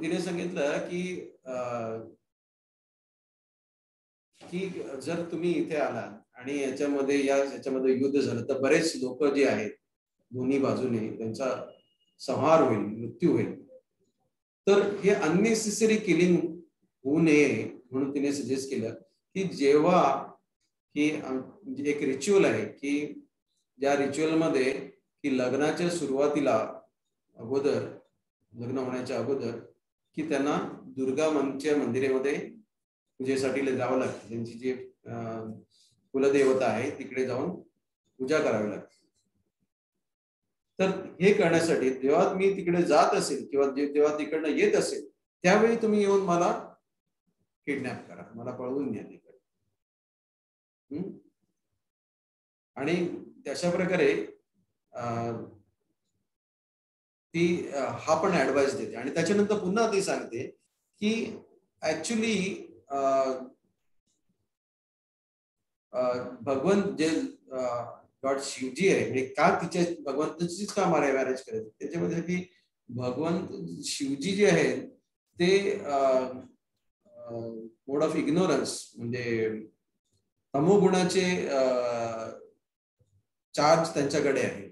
तिने सांगितलं की जर तुम्ही इथे आलात आणि याच्यामध्ये युद्ध झालं तर बरेच लोक जे आहेत दोन्ही बाजूने त्यांचा संहार होईल, मृत्यू होईल. तर हे अननेसेसरी किलिंग होऊ नये म्हणून तिने सजेस्ट केलं की जेव्हा की एक रिच्युअल आहे की ज्या रिच्युअल मध्ये की लग्नाच्या सुरुवातीला अगोदर, लग्न होण्याच्या अगोदर की त्यांना दुर्गा मातेच्या मंदिरामध्ये पूजेसाठी जावं लागतं. त्यांची जे कुलदेवता आहे तिकडे जाऊन पूजा करावी लागते. तर हे करण्यासाठी जेव्हा मी तिकडे जात असेल किंवा जेव्हा तिकडनं येत असेल त्यावेळी तुम्ही येऊन मला किडनॅप करा, मला पळवून न्या तिकडे. आणि तशा प्रकारे ती हा पण ऍडवाइस देते. आणि त्याच्यानंतर पुन्हा ती सांगते की ऍक्च्युली भगवंत जे लॉर्ड शिवजी आहे म्हणजे का तिच्या भगवंताचीच का मॅरेज करायचं, त्याच्यामध्ये की भगवंत शिवजी जे आहेत ते मोड ऑफ इग्नोरन्स म्हणजे तमोगुणाचे चार्ज त्यांच्याकडे आहे.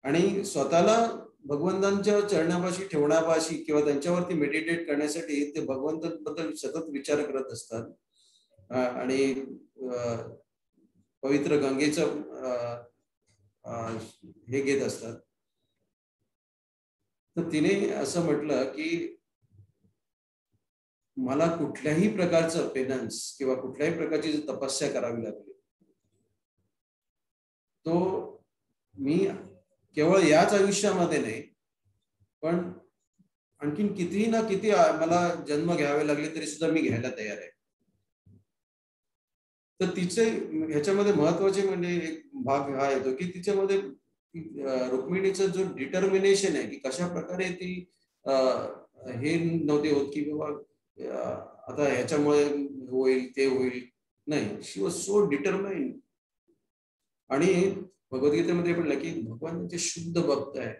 आणि स्वतःला भगवंतांच्या चरणापाशी ठेवण्यापाशी किंवा त्यांच्यावरती मेडिटेट करण्यासाठी ते भगवंतांबद्दल सतत विचार करत असतात. आणि पवित्र गंगेचं हे घेत असतात. तर तिने असं म्हटलं की मला कुठल्याही प्रकारचं पेनन्स किंवा कुठल्याही प्रकारची तपस्या करावी लागली तो मी केवळ याच आयुष्यामध्ये नाही पण आणखीन किती ना किती मला जन्म घ्यावे लागले तरी सुद्धा मी घ्यायला तयार आहे. तर तिचे ह्याच्यामध्ये महत्वाचे म्हणजे एक भाग हा येतो की तिच्यामध्ये रुक्मिणीचं जो डिटर्मिनेशन आहे की कशा प्रकारे ती हे नव्हते होत की बाबा आता ह्याच्यामुळे होईल ते होईल, नाही, शी वॉज सो डिटरमाइंड. आणि भगवद्गीतेमध्ये म्हणलं की भगवानांचे शुद्ध भक्त आहे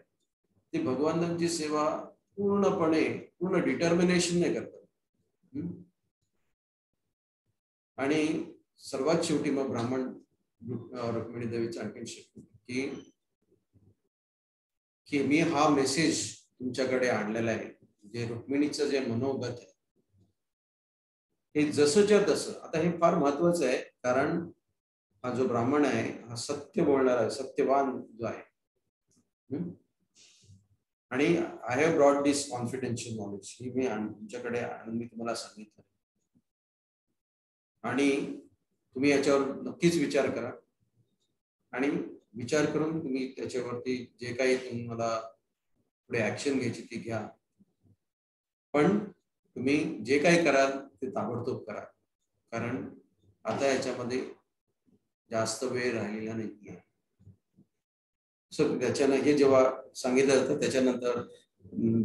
ते भगवानांची सेवा पूर्ण डिटर्मिनेशनने करतात. आणि सर्वात शेवटी मग ब्राह्मण रुक्मिणी देवीचा आणखी शक्ती की मी हा मेसेज तुमच्याकडे आणलेला आहे, जे रुक्मिणीचं जे मनोगत आहे हे जसंच्या तसं. आता हे फार महत्वाचं आहे कारण हा जो ब्राह्मण आहे हा सत्य बोलणारा, सत्यवान जो आहे. आणि I have brought this confidential knowledge, ही मी तुमच्याकडे आणून मी तुम्हाला सांगितलं. आणि तुम्ही याच्यावर नक्कीच विचार करा आणि विचार करून तुम्ही त्याच्यावरती जे काही तुम्हाला पुढे ऍक्शन घ्यायची ती घ्या. पण तुम्ही जे काही कराल ते ताबडतोब करा कारण आता याच्यामध्ये जास्त वेळ राहिलेला नाहीये. सो त्याच्यानं हे जेव्हा सांगितलं जातं त्याच्यानंतर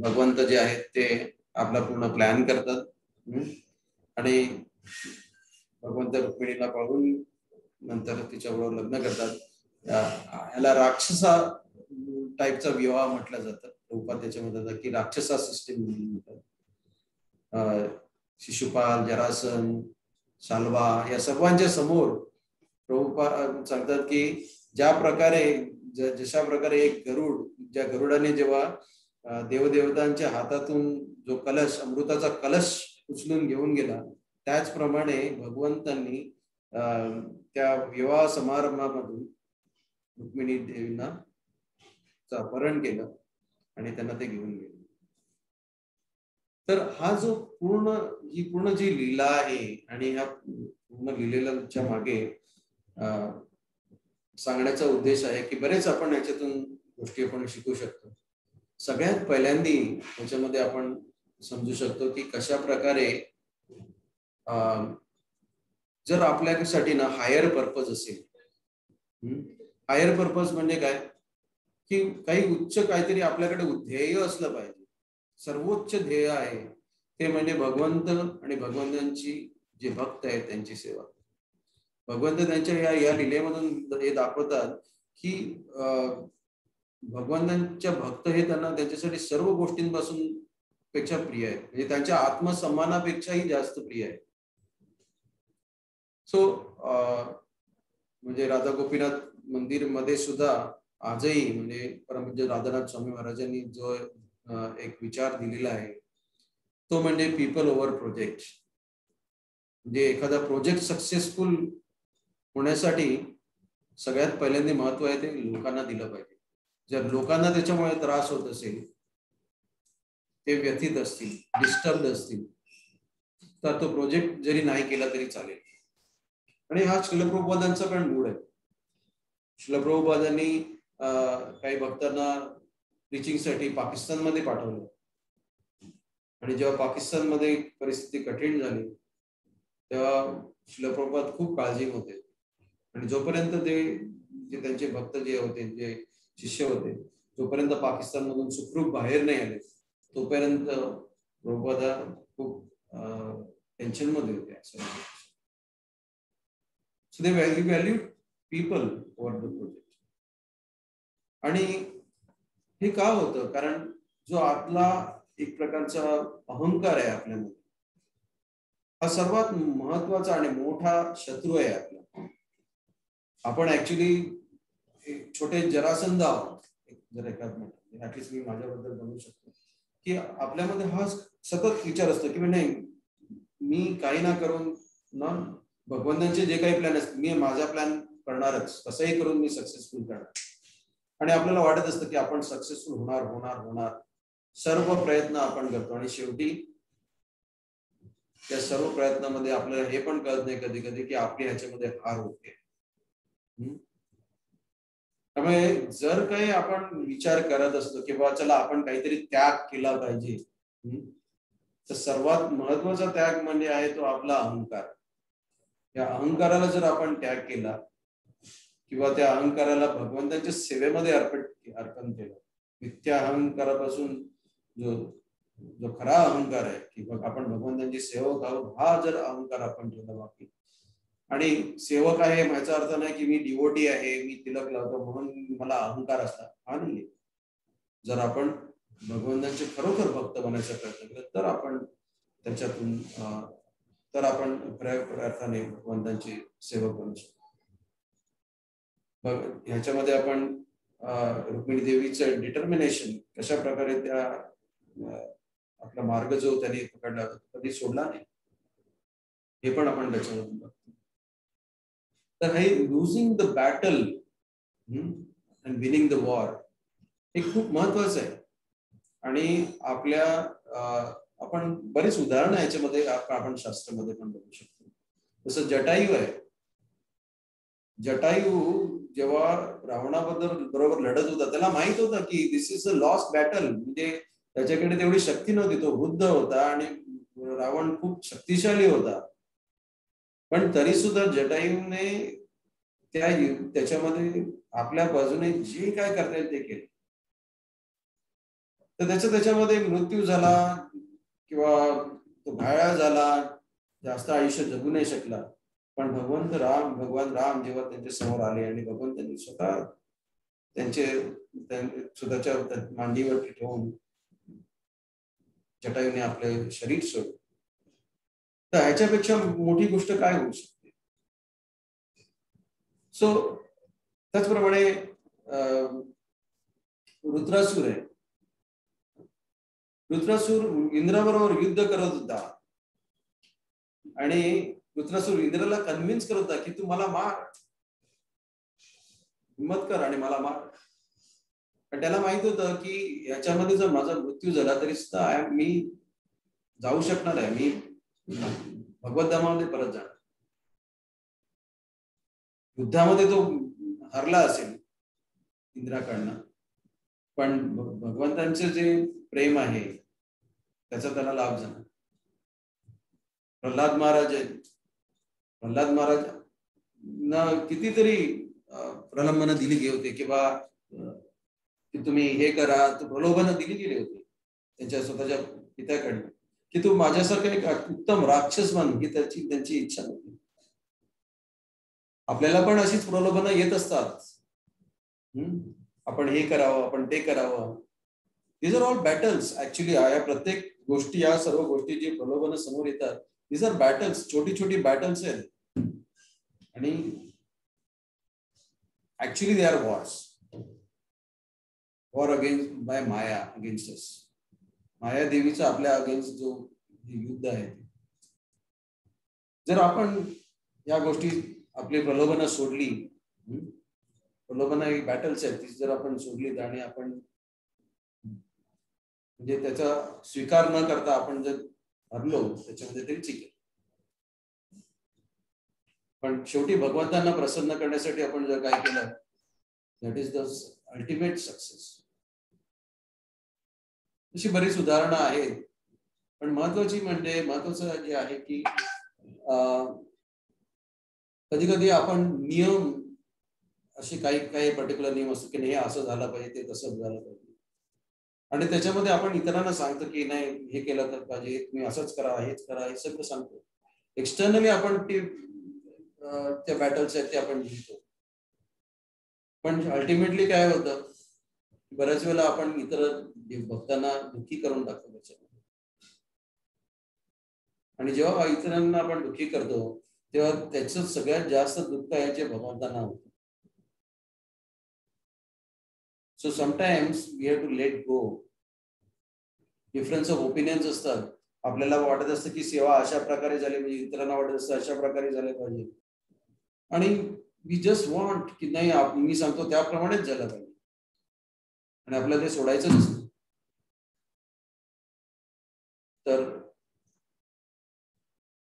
भगवंत जे आहेत ते आपला पूर्ण प्लॅन करतात आणि भगवंत रुक्मिणीला पळवून नंतर तिच्याबरोबर लग्न करतात. याला राक्षसा टाईपचा विवाह म्हटलं जातं. प्रभुपाद त्याच्यामध्ये की राक्षसा सिस्टीम म्हणतात. शिशुपाल, जरासन, शाल्वा या सर्वांच्या समोर प्रभुपाद सांगतात की ज्या प्रकारे जशा प्रकारे एक गरुड, ज्या गरुडाने जेव्हा देवदेवतांच्या हातातून जो कलश, अमृताचा कलश उचलून घेऊन गेला, त्याचप्रमाणे भगवंतांनी त्या विवाह समारंभामधून रुक्मिणी देवींना अपहरण केलं आणि त्यांना ते घेऊन गेले. तर हा जो पूर्ण जी लीला आहे आणि ह्या पूर्ण लीलेच्या मागे सांगण्याचा उद्देश आहे की बरेच आपण याच्यातून गोष्टी आपण शिकू शकतो. सगळ्यात पहिल्यांदी याच्यामध्ये आपण समजू शकतो की कशा प्रकारे जर आपल्यासाठी ना हायर पर्पज असेल, हायर पर्पज म्हणजे काय की काही उच्च काहीतरी आपल्याकडे ध्येय असलं पाहिजे. सर्वोच्च ध्येय आहे ते म्हणजे भगवंत आणि भगवंतांची जे भक्त आहेत त्यांची सेवा. भगवंत त्यांच्या या लीलेमधून हे दाखवतात की भगवंतांच्या भक्त हे त्यांना त्यांच्यासाठी सर्व गोष्टींपासून पेक्षा प्रिय आहे, म्हणजे त्यांच्या आत्मसन्मानापेक्षाही जास्त प्रिय आहे. सो म्हणजे राधा गोपीनाथ मंदिर मध्ये सुद्धा आजही म्हणजे परमपूज्य राधानाथ स्वामी महाराजांनी जो एक विचार दिलेला आहे तो म्हणजे पीपल ओव्हर प्रोजेक्ट. म्हणजे एखादा प्रोजेक्ट सक्सेसफुल होण्यासाठी सगळ्यात पहिल्यांदा महत्व आहे ते लोकांना दिलं पाहिजे. जर लोकांना त्याच्यामुळे त्रास होत असेल, ते व्यथित असतील, डिस्टर्ब असतील, तर तो प्रोजेक्ट जरी नाही केला तरी चालेल. आणि हा श्रील प्रभुपादांचा पण मूड आहे. श्रील प्रभुपादांनी काही भक्तांना टीचिंगसाठी पाकिस्तानमध्ये पाठवलं आणि जेव्हा पाकिस्तानमध्ये परिस्थिती कठीण झाली तेव्हा श्रील प्रभुपाद खूप काळजी होते आणि जोपर्यंत ते जे त्यांचे भक्त जे होते, जे शिष्य होते, जोपर्यंत पाकिस्तानमधून सुखरूप बाहेर नाही आले तोपर्यंत प्रभुपादा खूप टेन्शन मध्ये होते. So they value people over the project. आणि हे का होतं? कारण जो आतला एक प्रकारचा अहंकार आहे आपल्यामध्ये, हा सर्वात महत्वाचा आणि मोठा शत्रू आहे आपला. आपण ऍक्च्युली छोटे जरासंध आहोत. जर एखाद ऍटलीस्ट मी माझ्याबद्दल बनवू शकतो की आपल्यामध्ये हा सतत विचार असतो की नाही, मी काही ना करून ना भगवंतांचे जे काही प्लॅन असतात मी माझा प्लॅन करणारच, कसंही करून मी सक्सेसफुल करणार. आणि आपल्याला वाटत असतं की आपण सक्सेसफुल होणार. सर्व प्रयत्न आपण करतो आणि शेवटी त्या सर्व प्रयत्नामध्ये आपल्याला हे पण कळत नाही कधी कधी की आपली ह्याच्यामध्ये हार होते. त्यामुळे जर काही आपण विचार करत असतो की बाबा चला आपण काहीतरी त्याग केला पाहिजे, तर सर्वात महत्वाचा त्याग म्हणजे आहे तो आपला अहंकार. या अहंकाराला जर आपण त्याग केला किंवा त्या अहंकाराला भगवंताच्या सेवेमध्ये अर्पण केलं, मिथ्या अहंकारापासून जो खरा अहंकार आहे की आपण भगवंतांची सेवक आहोत, हा जर अहंकार आपण ठेवला बाकी, आणि सेवक आहे याचा अर्थ नाही की मी डिवोटी आहे, मी तिलक लावतो म्हणून मला अहंकार असला, हा नाही. जर आपण भगवंतांचे खरोखर भक्त बनायचा प्रयत्न केला तर आपण त्याच्यातून तर आपण खऱ्या अर्थाने भगवंतांची सेवक बनू शकतो. ह्याच्यामध्ये आपण रुक्मिणी देवीचं डिटर्मिनेशन कशा प्रकारे त्या आपला मार्ग जो त्यांनी पकडला होता कधी सोडला नाही, हे पण आपण त्याच्यामधून बघतो. तर हे losing the battle and winning the war हे खूप महत्वाचं आहे. आणि आपल्या आपण बरीच उदाहरणं याच्यामध्ये आपण शास्त्रामध्ये पण बघू शकतो. जसं जटायू आहे. जटायू जेव्हा रावणाबद्दल बरोबर लढत होता त्याला माहित होतं की दिस इज अ लॉस्ट बॅटल, म्हणजे त्याच्याकडे तेवढी शक्ती नव्हती, तो वृद्ध होता आणि रावण खूप शक्तिशाली होता, पण तरी सुद्धा जटायूने त्याच्यामध्ये आपल्या बाजूने जे काय करता येईल ते केलं. तर त्याच्यामध्ये मृत्यू झाला किंवा तो घायाळ झाला, जास्त आयुष्य जगू नाही शकला, पण भगवान राम जेव्हा त्यांच्या समोर आले आणि भगवंतांनी स्वतः स्वतःच्या मांडीवरती ठेवून जटायूने आपले शरीर सोडलं, तर ह्याच्यापेक्षा मोठी गोष्ट काय होऊ शकते. सो त्याचप्रमाणे वृत्रासूर आहे. वृत्रासूर इंद्राबरोबर युद्ध करत होता आणि वृत्रासूर इंद्राला कन्व्हिन्स करत होता की तू मला मार, हिम्मत कर आणि मला मार. पण त्याला माहित होतं की याच्यामध्ये जर माझा मृत्यू झाला तरी सुद्धा मी जाऊ शकणार आहे, मी भगवत धामामध्ये परत जाणार. युद्धामध्ये तो हरला असेल इंद्राकडनं, पण भगवंतांचे जे प्रेम आहे त्याचा त्याला लाभ झाला. प्रल्हाद महाराज ना कितीतरी प्रलंबन दिली गेली होती किंवा की तुम्ही हे करा, तो प्रलोभन दिली गेली होती त्यांच्या स्वतःच्या पित्याकडे की तू माझ्यासारखा एक उत्तम राक्षस बन, ही त्यांची इच्छा होती. आपल्याला पण अशीच प्रलोभनं येत असतात. आपण हे करावं, आपण ते करावं. These are all battles actually. या प्रत्येक गोष्टी, या सर्व गोष्टी जी प्रलोभनं समोर येतात, दीज आर बॅटल्स, छोटी छोटी बॅटल्स आहेत. आणि actually they are wars. War against by Maya against us. Maya देवीचा आपल्या अगेन्स्ट जो युद्ध आहे, जर आपण या गोष्टी आपली प्रलोभनं सोडली, प्रलोभनं ही बॅटल्स आहेत, ती जर आपण सोडली आणि आपण म्हणजे त्याचा स्वीकार न करता आपण जर हरलो त्याच्यामध्ये तरी ठीक आहे. पण शेवटी भगवंतांना प्रसन्न करण्यासाठी आपण जर काय केलं, that is the ultimate success. अशी बरीच उदाहरणं आहेत. पण महत्वाचं जे आहे की कधी कधी आपण नियम, असे काही पर्टिक्युलर नियम असतात की नाही असं झालं पाहिजे, ते तसं झालं पाहिजे, आणि त्याच्यामध्ये आपण इतरांना सांगतो की नाही हे केलं तर पाहिजे, तुम्ही असंच करा, हेच करा, हे सगळं सांगतो. एक्सटर्नली आपण त्या बॅटल्स आहेत ते आपण जिंकतो. पण अल्टिमेटली काय होतं, बऱ्याच वेळेला आपण इतर भक्तांना दुःखी करून टाकतो त्याच्यामध्ये. आणि जेव्हा इतरांना आपण दुःखी करतो तेव्हा त्याचं सगळ्यात जास्त दुःख आहे जे भगवंतांना होतं. So sometimes we have to let go. Difference of opinions असतात. आपल्याला वाटत असतं की सेवा अशा प्रकारे झाली म्हणजे इतरांना वाटत असतं अशा प्रकारे झाले पाहिजे, आणि वी जस्ट वॉन्ट की नाही मी सांगतो त्याप्रमाणेच झालं पाहिजे, आणि आपल्याला ते सोडायचं नसतं. तर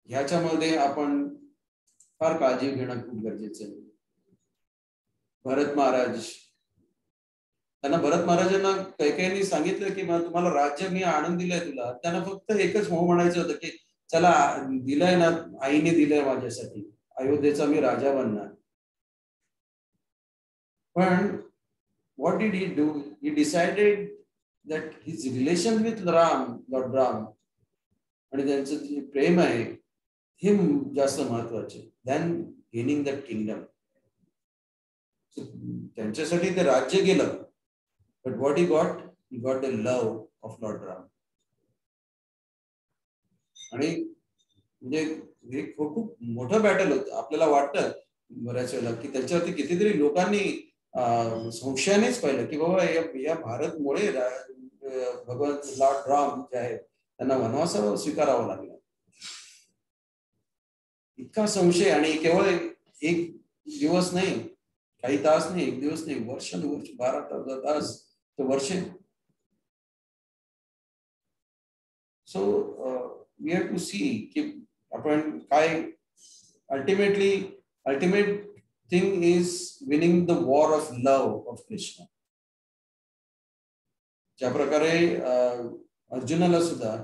ह्याच्यामध्ये आपण फार काळजी घेणं खूप गरजेचं आहे. भरत महाराजांना काही सांगितलं की तुम्हाला राज्य मी आणून दिलंय तुला. त्यांना फक्त एकच हो म्हणायचं होतं की चला दिलंय ना, आईने दिलंय माझ्यासाठी, अयोध्येचा मी राजा बनणार. पण what did he do? He decided that his relation with Lord Ram, आणि त्यांचं जे प्रेम आहे हे जास्त महत्वाचे than gaining that kingdom. त्यांच्यासाठी ते राज्य गेलं, but what he got the love of Lord Ram. आणि म्हणजे हे खूप मोठं बॅटल होतं. आपल्याला वाटतं बऱ्याच वेळेला की त्याच्यावरती कितीतरी लोकांनी संशयानेच पाहिलं की बाबा या भारतमुळे भगवान लॉर्ड राम जे आहे त्यांना वनवासावर स्वीकारावं लागलं. इतका संशय, आणि केवळ एक दिवस नाही, काही तास नाही, एक दिवस नाही, वर्ष 12 तास वर्षे. So we have to see की आपण काय ultimate thing is winning the war of love of Krishna. ज्या प्रकारे अर्जुनाला सुद्धा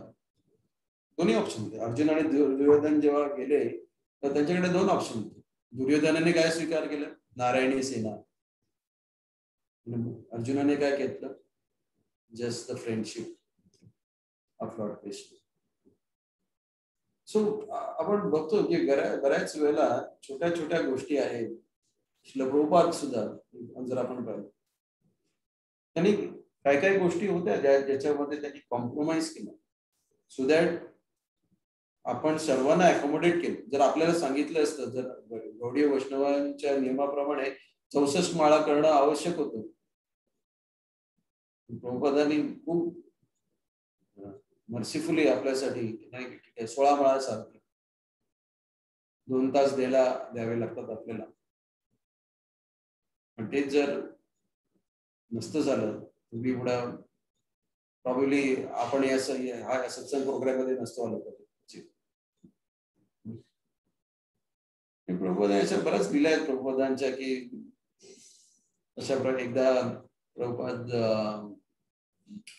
दोन्ही ऑप्शन होते. अर्जुन आणि दुर्योधन जेव्हा गेले तर त्यांच्याकडे दोन ऑप्शन होते. दुर्योधनाने काय स्वीकार केलं? नारायणी सेना. अर्जुनाने काय घेतलं? Just the friendship of Lord Krishna. So आपण बघतो की बऱ्याच वेळेला छोट्या छोट्या गोष्टी आहेत. श्रील प्रभुपाद सुद्धा जर आपण पाहिलं त्यांनी काय काय गोष्टी होत्या ज्याच्यामध्ये त्यांनी कॉम्प्रोमाइज केलं सो दॅट आपण सर्वांना अकोमोडेट केलं. जर आपल्याला सांगितलं असतं, जर गौडीय वैष्णवांच्या नियमाप्रमाणे 64 माळा करणं आवश्यक होतं, प्रभुपादांनी खूप मर्सीफुली आपल्यासाठी 16 माळा सांगते, 2 तास द्यावे लागतात आपल्याला. पण तेच जर नसतं झालं तुम्ही एवढा प्रॉब्ली आपण हा सत्संग प्रोग्राम मध्ये नसतो आलो पाहिजे. प्रभुपादांनी अशा बऱ्याच दिल्या आहेत प्रभुपादांच्या की अशा प्रकारे एकदा प्रभुपाद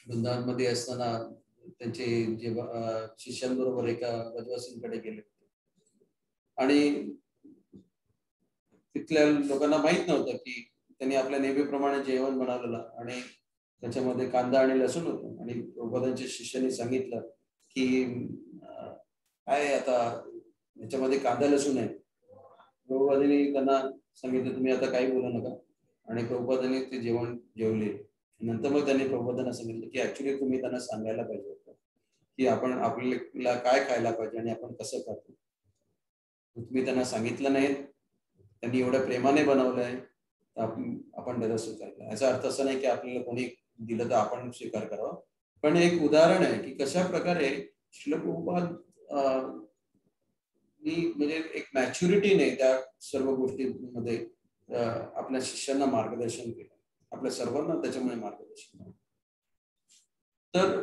वृंदावन मध्ये असताना त्यांचे जे शिष्यांबरोबर एका ब्रजवासींकडे गेले आणि तिथल्या लोकांना माहित नव्हतं की त्यांनी आपल्या नेहमीप्रमाणे जेवण बनवलेलं आणि त्याच्यामध्ये कांदा आणि लसूण होतं. आणि प्रभुपादांच्या शिष्यांनी सांगितलं की काय आता याच्यामध्ये कांदा लसूण आहे. प्रभुपादांनी त्यांना सांगितलं तुम्ही आता काही बोलू नका. आणि प्रभुपादांनी ते जेवण जेवले. नंतर मग त्यांनी प्रभुपादांना सांगितलं की ऍक्च्युली तुम्ही त्यांना सांगायला पाहिजे होतं की आपण आपल्याला काय खायला पाहिजे आणि आपण कसं खातो. तुम्ही त्यांना सांगितलं नाही, त्यांनी एवढ्या प्रेमाने बनवलंय आपण त्याचा स्वीकार केला. याचा अर्थ असा नाही की आपल्याला कोणी दिलं तर आपण स्वीकार करावा, पण एक उदाहरण आहे की कशा प्रकारे श्रील प्रभुपाद म्हणजे एक मॅच्युरिटीने त्या सर्व गोष्टींमध्ये आपल्या शिष्यांना मार्गदर्शन केलं, आपल्या सर्वांना त्याच्यामुळे मार्गदर्शन केलं. तर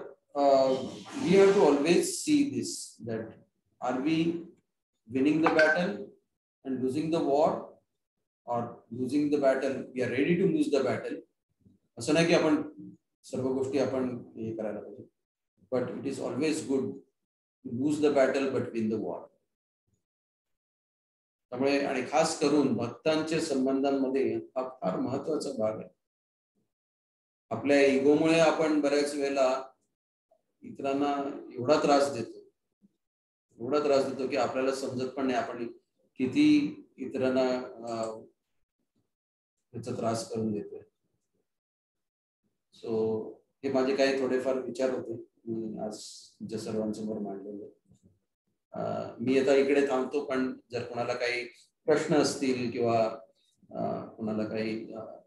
we have to always see this that are we winning the battle and losing the war or losing the battle, we are ready to lose the battle. असं नाही की आपण सर्व गोष्टी आपण हे करायला पाहिजे, but it is always good to lose the battle but win the war. त्यामुळे आणि खास करून भक्तांच्या संबंधांमध्ये हा फार महत्वाचा भाग आहे. आपल्या इगोमुळे आपण बऱ्याच वेळेला इतरांना एवढा त्रास देतो की आपल्याला समजत पण नाही आपण किती इतरांना त्याचा त्रास करून देतोय. सो हे माझे काही थोडेफार विचार होते आज तुमच्या सर्वांसमोर मांडलेले. मी आता इकडे थांबतो, पण जर कोणाला काही प्रश्न असतील किंवा कोणाला काही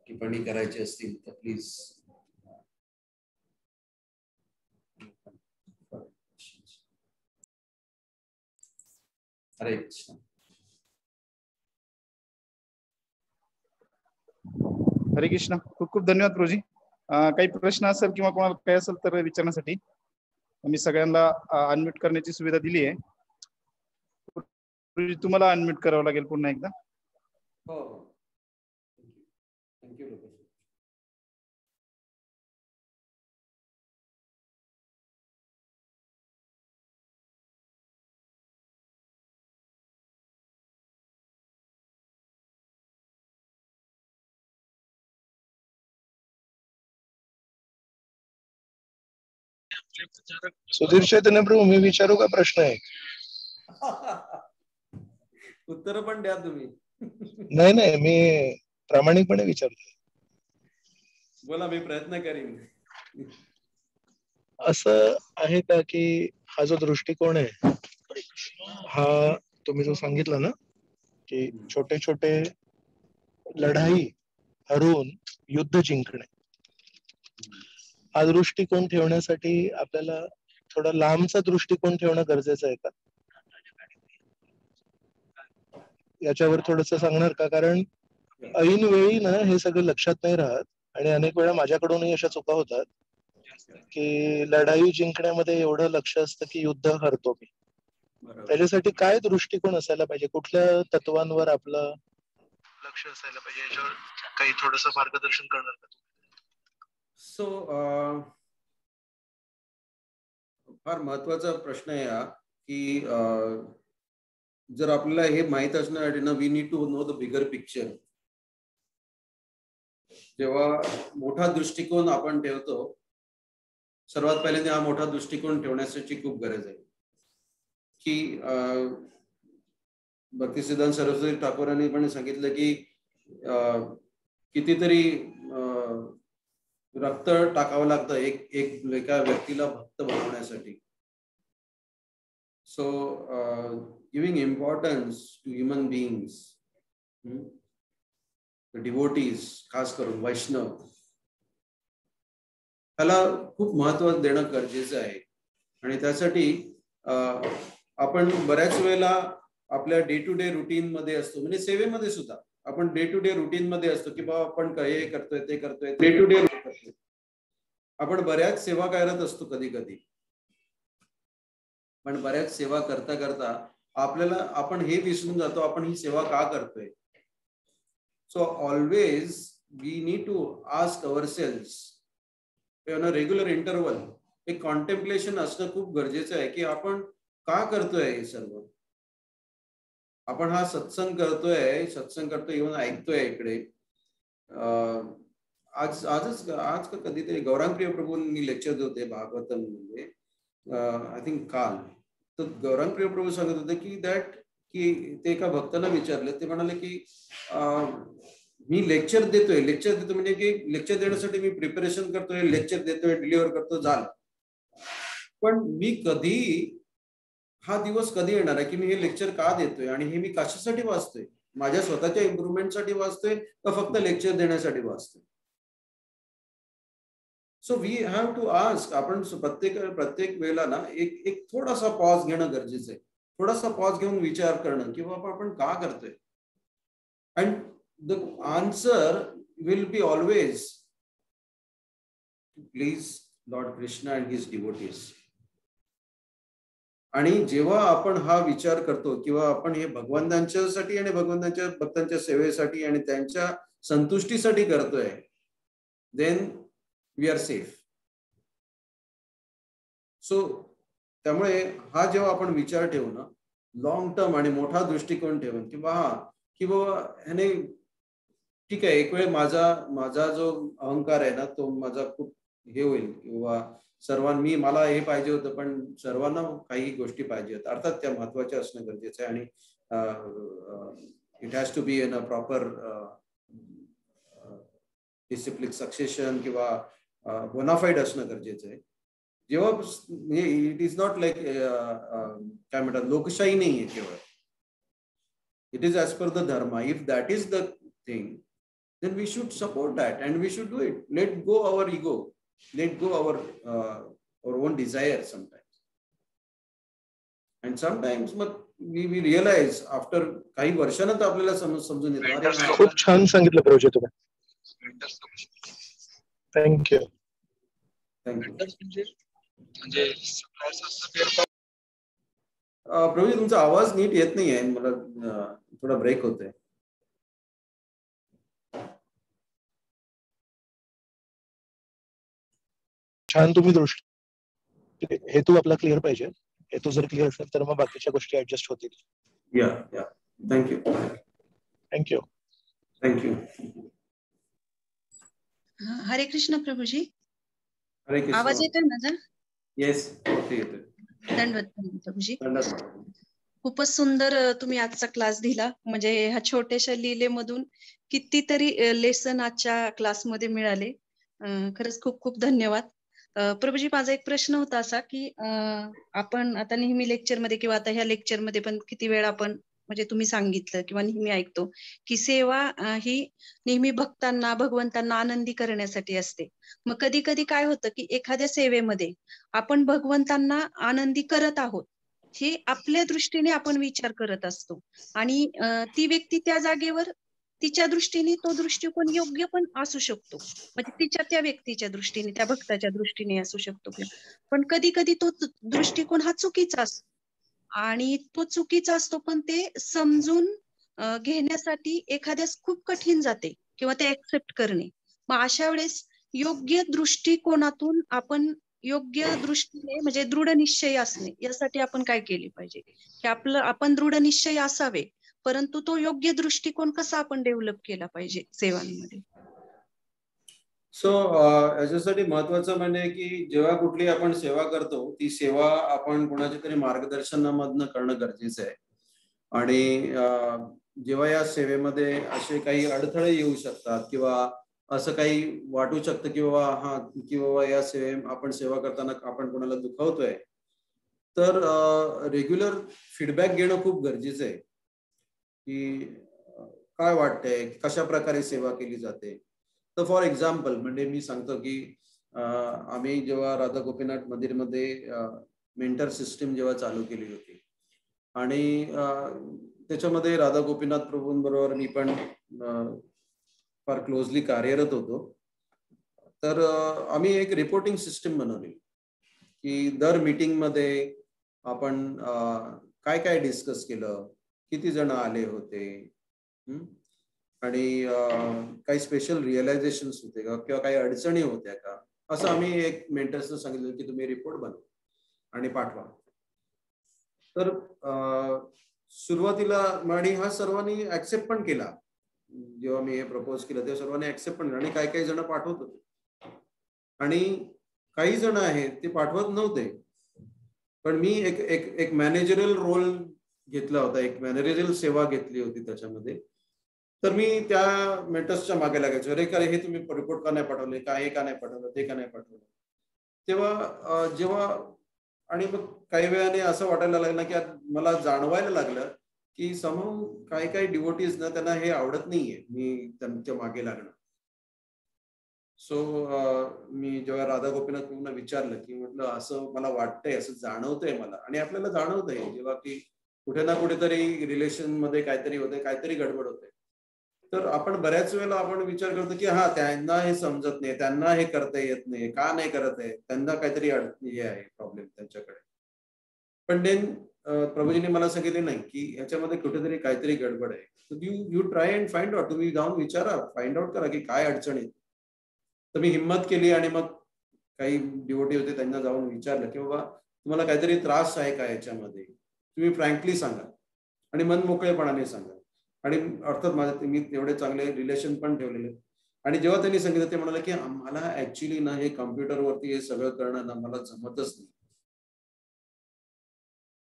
टिप्पणी करायची असतील तर प्लीज. हरे कृष्ण. हरे कृष्ण. खूप खूप धन्यवाद गुरुजी. काही प्रश्न असेल किंवा कोणाला काही असेल तर विचारण्यासाठी मी सगळ्यांना अनम्यूट करण्याची सुविधा दिली आहे. गुरुजी तुम्हाला अनम्यूट करावं लागेल पुन्हा एकदा. हो, थँक्यू. सुधीर चैतन्य प्रभू, मी विचारू का प्रश्न आहे? उत्तर पण द्या तुम्ही. नाही, मी प्रामाणिकपणे विचारतो. बोला, मी प्रयत्न करीन. असं आहे का की हा जो दृष्टिकोन आहे हा तुम्ही जो सांगितला ना की छोटे छोटे लढाई हरवून युद्ध जिंकणे, हा दृष्टिकोन ठेवण्यासाठी आपल्याला थोडा लांबचा दृष्टिकोन ठेवणं गरजेचं आहे का? याच्यावर थोडस सांगणार का? कारण ऐन वेळी ना हे सगळं लक्षात नाही राहत आणि अनेक वेळा माझ्याकडूनही अशा चुका होतात की लढाई जिंकण्यामध्ये एवढं लक्ष असतं की युद्ध हरतो मी. त्याच्यासाठी काय दृष्टिकोन असायला पाहिजे, कुठल्या तत्वांवर आपलं लक्ष असायला पाहिजे, याच्यावर काही थोडस मार्गदर्शन करणार का? सो फार महत्वाचा प्रश्न आहे हा की जर आपल्याला हे माहित असण्यासाठी ना we need to know the bigger picture. जेव्हा मोठा दृष्टिकोन आपण ठेवतो, सर्वात पहिल्यांदा हा मोठा दृष्टिकोन ठेवण्याची खूप गरज आहे की भक्तिसिद्धांत सरस्वती ठाकूरांनी पण सांगितलं की कितीतरी रक्त टाकावं लागतं एका व्यक्तीला भक्त बनवण्यासाठी. So giving importance to human beings, devotees, खास करून वैष्णव, त्याला खूप महत्व देणं गरजेचं आहे. आणि त्यासाठी आपण बऱ्याच वेळेला आपल्या डे टू डे रुटीन मध्ये असतो, म्हणजे सेवेमध्ये सुद्धा आपण डे टू डे रुटीन मध्ये असतो की बाबा आपण हे करतोय ते करतोय, डे टू डे करतोय. आपण बऱ्याच सेवा करत असतो कधी कधी, पण बऱ्याच सेवा करता करता आपण हे विसरून जातो आपण ही सेवा का करतोय. So always we need to ask ourselves on a regular interval, एक कॉन्टेम्प्लेशन असणं खूप गरजेचं आहे की आपण का करतोय हे सर्व. आपण हा सत्संग करतोय येऊन ऐकतोय इकडे. आज का कधीतरी गौरांगप्रिय प्रभूंनी लेक्चर होते भागवतम मध्ये, आय थिंक काल. तर गौरांगप्रिय प्रभू सांगत होते की ते एका भक्ताला विचारले, ते म्हणाले की मी लेक्चर देतोय म्हणजे की लेक्चर देण्यासाठी मी प्रिपरेशन करतोय, लेक्चर देतोय, डिलिव्हर करतो, झालं. पण मी हा दिवस कधी येणार आहे की मी हे लेक्चर का देतोय आणि हे मी कशासाठी वाचतोय, माझ्या स्वतःच्या इम्प्रुव्हमेंटसाठी वाचतोय का फक्त लेक्चर देण्यासाठी वाचतोय. So we have to ask. आपण प्रत्येक वेळेला ना एक थोडासा पॉज घेणं गरजेचं आहे. थोडासा पॉज घेऊन विचार करणं की बाबा आपण का करतोय. And the answer will be always please Lord Krishna and his devotees. आणि जेव्हा आपण हा विचार करतो किंवा आपण हे भगवंतांच्यासाठी आणि भगवंतांच्या भक्तांच्या सेवेसाठी आणि त्यांच्या संतुष्टीसाठी करतोय, then we are safe. So त्यामुळे हा जेव्हा आपण विचार ठेवू ना, लॉंग टर्म आणि मोठा दृष्टिकोन ठेवून की बाबा ह्याने ठीक आहे, एक वेळ माझा जो अहंकार आहे ना तो माझा खूप हे होईल किंवा मला हे पाहिजे होतं, पण सर्वांना काही गोष्टी पाहिजे होत्या, अर्थात त्या महत्वाच्या असणं गरजेचं आहे. आणि it has to be in a proper discipline succession किंवा बोनाफाईड असणं गरजेचं आहे. जेव्हा इट इज नॉट लाईक काय म्हणतात लोकशाही नाही आहे केवळ, it is as per the Dharma. If that is the thing then we should support that and we should do it. Let go our ego, let go our own desire sometimes. And sometimes we realize after काही वर्षानंतर आपल्याला समजून येतं. खूप छान सांगितलं प्रभूजी तुम्ही. Thank you. प्रभू तुमचा आवाज नीट येत नाही आहे, मला थोडा ब्रेक होतोय. छान तुम्ही हेतू आपला क्लिअर पाहिजे. हेतू जर क्लिअर असेल तर मग बाकीच्या गोष्टी ऍडजस्ट होतील. या थँक्यू. हरे कृष्ण प्रभूजी. हरे कृष्ण. आवाज येतोय माझा? येस, येतोय. दंडवत प्रभूजी. खूपच सुंदर तुम्ही आजचा क्लास दिला. म्हणजे ह्या छोट्याशा लीलेमधून कितीतरी लेसन आजच्या क्लासमध्ये मिळाले. खरंच खूप खूप धन्यवाद. प्रभूजी माझा एक प्रश्न होता असा की आपण आता नेहमी लेक्चरमध्ये किंवा आता ह्या लेक्चरमध्ये पण किती वेळा आपण म्हणजे तुम्ही सांगितलं किंवा नेहमी ऐकतो की सेवा ही नेहमी भगवंतांना आनंदी करण्यासाठी असते. मग कधी कधी काय होतं की एखाद्या सेवेमध्ये आपण भगवंतांना आनंदी करत आहोत हे आपल्या दृष्टीने आपण विचार करत असतो आणि ती व्यक्ती त्या जागेवर तिच्या दृष्टीने तो दृष्टिकोन योग्य पण असू शकतो, म्हणजे त्या व्यक्तीच्या दृष्टीने, त्या भक्ताच्या दृष्टीने असू शकतो. पण कधी कधी तो दृष्टिकोन हा चुकीचा असतो आणि तो चुकीचा असतो पण ते समजून घेण्यासाठी एखाद्यास खूप कठीण जाते किंवा ते ऍक्सेप्ट करणे. मग अशा वेळेस योग्य दृष्टिकोनातून आपण योग्य दृष्टीने म्हणजे दृढ निश्चय असणे यासाठी आपण काय केले पाहिजे की आपण दृढ निश्चय असावे, परंतु तो योग्य दृष्टिकोन कसा आपण डेव्हलप केला पाहिजे सेवांमध्ये. सो याच्यासाठी महत्वाचं म्हणजे की जेव्हा कुठली आपण सेवा करतो ती सेवा आपण कोणाच्या तरी मार्गदर्शनामधनं करणं गरजेचं आहे. आणि जेव्हा या सेवेमध्ये असे काही अडथळे येऊ शकतात किंवा असं काही वाटू शकतं की बाबा की बाबा या आपण सेवा करताना आपण कोणाला दुखावतोय, तर रेग्युलर फीडबॅक घेणं खूप गरजेचं आहे की काय वाटतंय, कशा प्रकारे सेवा केली जाते. तर फॉर एक्झाम्पल म्हणजे मी सांगतो की आम्ही जेव्हा राधा गोपीनाथ मंदिरमध्ये मेंटर सिस्टीम जेव्हा चालू केली होती आणि त्याच्यामध्ये राधा गोपीनाथ प्रभूंबरोबर मी पण फार क्लोजली कार्यरत होतो. तर आम्ही एक रिपोर्टिंग सिस्टीम बनवली की दर मीटिंगमध्ये आपण काय काय डिस्कस केलं, किती जण आले होते आणि काही स्पेशल रिअलायझेशन्स होते का किंवा काही अडचणी होत्या का, असं आम्ही एक मेंटर्सना सांगितलं की तुम्ही रिपोर्ट बनवा आणि पाठवा. तर सुरुवातीला आणि हा सर्वांनी ऍक्सेप्ट पण केला. जेव्हा मी हे प्रपोज केलं तेव्हा सर्वांनी ऍक्सेप्ट पण केलं आणि काही काही जण पाठवत होते आणि काही जण आहेत ते पाठवत नव्हते. पण मी एक मॅनेजरल रोल घेतला होता, एक मॅनेजरल सेवा घेतली होती त्याच्यामध्ये. तर मी त्या मेंटर्सच्या मागे लागायचो, अरे हे तुम्ही रिपोर्ट का नाही पाठवले, का हे का नाही पाठवलं, ते का नाही पाठवलं. तेव्हा जेव्हा आणि मग काही वेळाने असं वाटायला लागलं की मला जाणवायला लागलं की समोर काही काही डिवोटीज ना त्यांना हे आवडत नाहीये मी त्यांच्या मागे लागणं. सो मी जेव्हा राधा गोपीनाथ प्रभूंना विचारलं की म्हटलं असं मला वाटतंय, असं जाणवतंय मला, आणि आपल्याला जाणवतंय जेव्हा की कुठे ना कुठेतरी रिलेशन मध्ये काहीतरी होते, काहीतरी गडबड होते. तर आपण बऱ्याच वेळेला आपण विचार करतो की त्यांना हे समजत नाही, त्यांना हे करता येत नाही, का नाही करत आहे, त्यांना काहीतरी हे आहे प्रॉब्लेम त्यांच्याकडे. पण देन प्रभूजींनी मला सांगितले नाही की ह्याच्यामध्ये कुठेतरी काहीतरी गडबड आहे. You try and find out, तुम्ही जाऊन विचारा, फाइंड आउट करा की काय अडचण आहे. तर मी हिंमत केली आणि मग काही डिवोटी होते त्यांना जाऊन विचारलं की बाबा तुम्हाला काहीतरी त्रास आहे का याच्यामध्ये, तुम्ही फ्रँकली सांगा आणि मन मोकळेपणाने सांगा. आणि अर्थात मी तेवढे चांगले रिलेशन पण ठेवलेले. आणि जेव्हा त्यांनी सांगितलं ते म्हणाले की आम्हाला ऍक्च्युली ना हे कम्प्युटरवरती हे सगळं करणं ना मला जमतच नाही,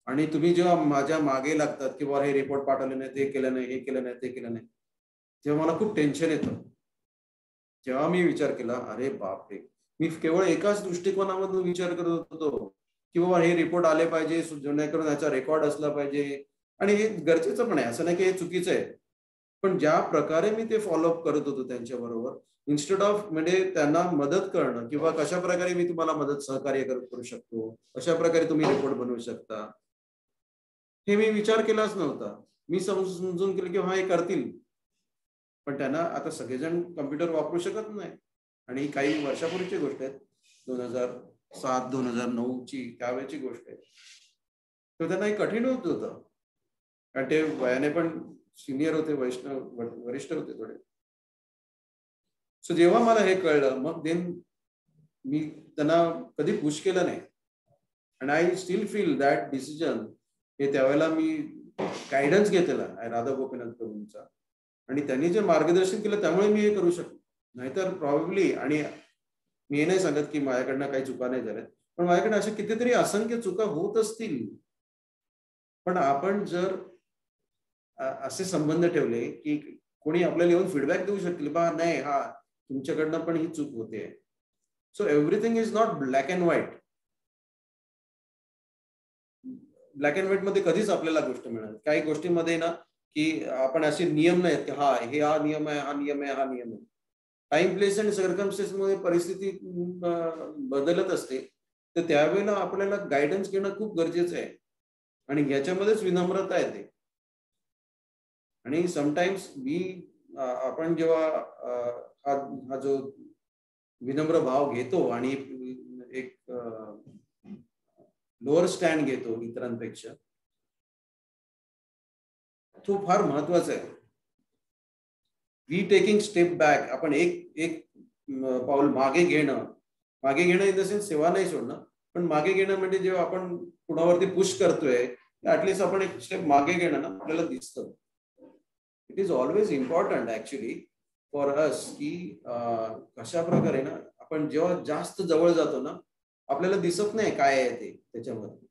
आणि तुम्ही जेव्हा माझ्या मागे लागतात की हे रिपोर्ट पाठवले नाही, ते केलं नाही, हे केलं नाही, ते केलं नाही, तेव्हा मला खूप टेन्शन येतं. जेव्हा मी विचार केला, अरे बापरे, मी केवळ एकाच दृष्टिकोनामधून विचार करत होतो की बाबा हे रिपोर्ट आले पाहिजे, जेणेकरून याचा रेकॉर्ड असला पाहिजे, आणि हे गरजेचं पण आहे, असं नाही की हे चुकीचं आहे. पण ज्या प्रकारे मी ते फॉलोअप करत होतो त्यांच्या बरोबर, इन्स्टेड ऑफ म्हणजे त्यांना मदत करणं किंवा कशा प्रकारे मी तुम्हाला मदत सहकार्य करू शकतो, कशा प्रकारे तुम्ही रिपोर्ट बनवू शकता, हे मी विचार केलाच नव्हता. मी समजून केलं की हे करतील, पण त्यांना आता सगळेजण कम्प्युटर वापरू शकत नाही. आणि काही वर्षापूर्वीची गोष्ट आहे, 2007-2009 ची त्यावेळेची गोष्ट आहे. तर त्यांना हे कठीण होत होतं कारण ते वयाने पण सिनियर होते, वरिष्ठ होते थोडे. सो जेव्हा मला हे कळलं, मग देन मी त्यांना कधी पुश केलं नाही. And I still feel that decision हे त्यावेळेला मी गायडन्स घेतलेला आहे राधा गोपीनाथ प्रभूंचा, आणि त्यांनी जे मार्गदर्शन केलं त्यामुळे मी हे करू शकलो. नाहीतर प्रॉब्ली, आणि मी हे नाही सांगत की माझ्याकडनं काही चुका नाही झाल्या, पण माझ्याकडे अशा कितीतरी असंख्य चुका होत असतील. पण आपण जर असे संबंध ठेवले की कोणी आपल्याला येऊन फीडबॅक देऊ शकतील, बा नाही तुमच्याकडनं पण ही चूक होते. So everything is not black and white. Black and white मध्ये कधीच आपल्याला गोष्ट मिळणार. काही गोष्टींमध्ये ना की आपण असे नियम नाहीत की हा नियम आहे, हा नियम आहे, हा नियम आहे. टाइम, प्लेस आणि सर्कमस्टन्स मध्ये परिस्थिती बदलत असते, तर त्यावेळेला आपल्याला गायडन्स घेणं खूप गरजेचं आहे, आणि याच्यामध्येच विनम्रता येते. आणि समटाइम्स आपण जेव्हा हा जो विनम्र भाव घेतो आणि एक लोअर स्टँड घेतो इतरांपेक्षा, तो फार महत्वाचा आहे. वी टेकिंग स्टेप बॅक, आपण एक पाऊल मागे घेणं इन द सेन्स सेवा नाही सोडणं, पण मागे घेणं म्हणजे जेव्हा आपण कुणावरती पुश करतोय, ऍटलीस्ट आपण एक स्टेप मागे घेणं ना आपल्याला दिसतं. It is always important actually for us की कशा प्रकारे ना आपण जेव्हा जास्त जवळ जातो ना आपल्याला दिसत नाही काय आहे ते त्याच्यामध्ये.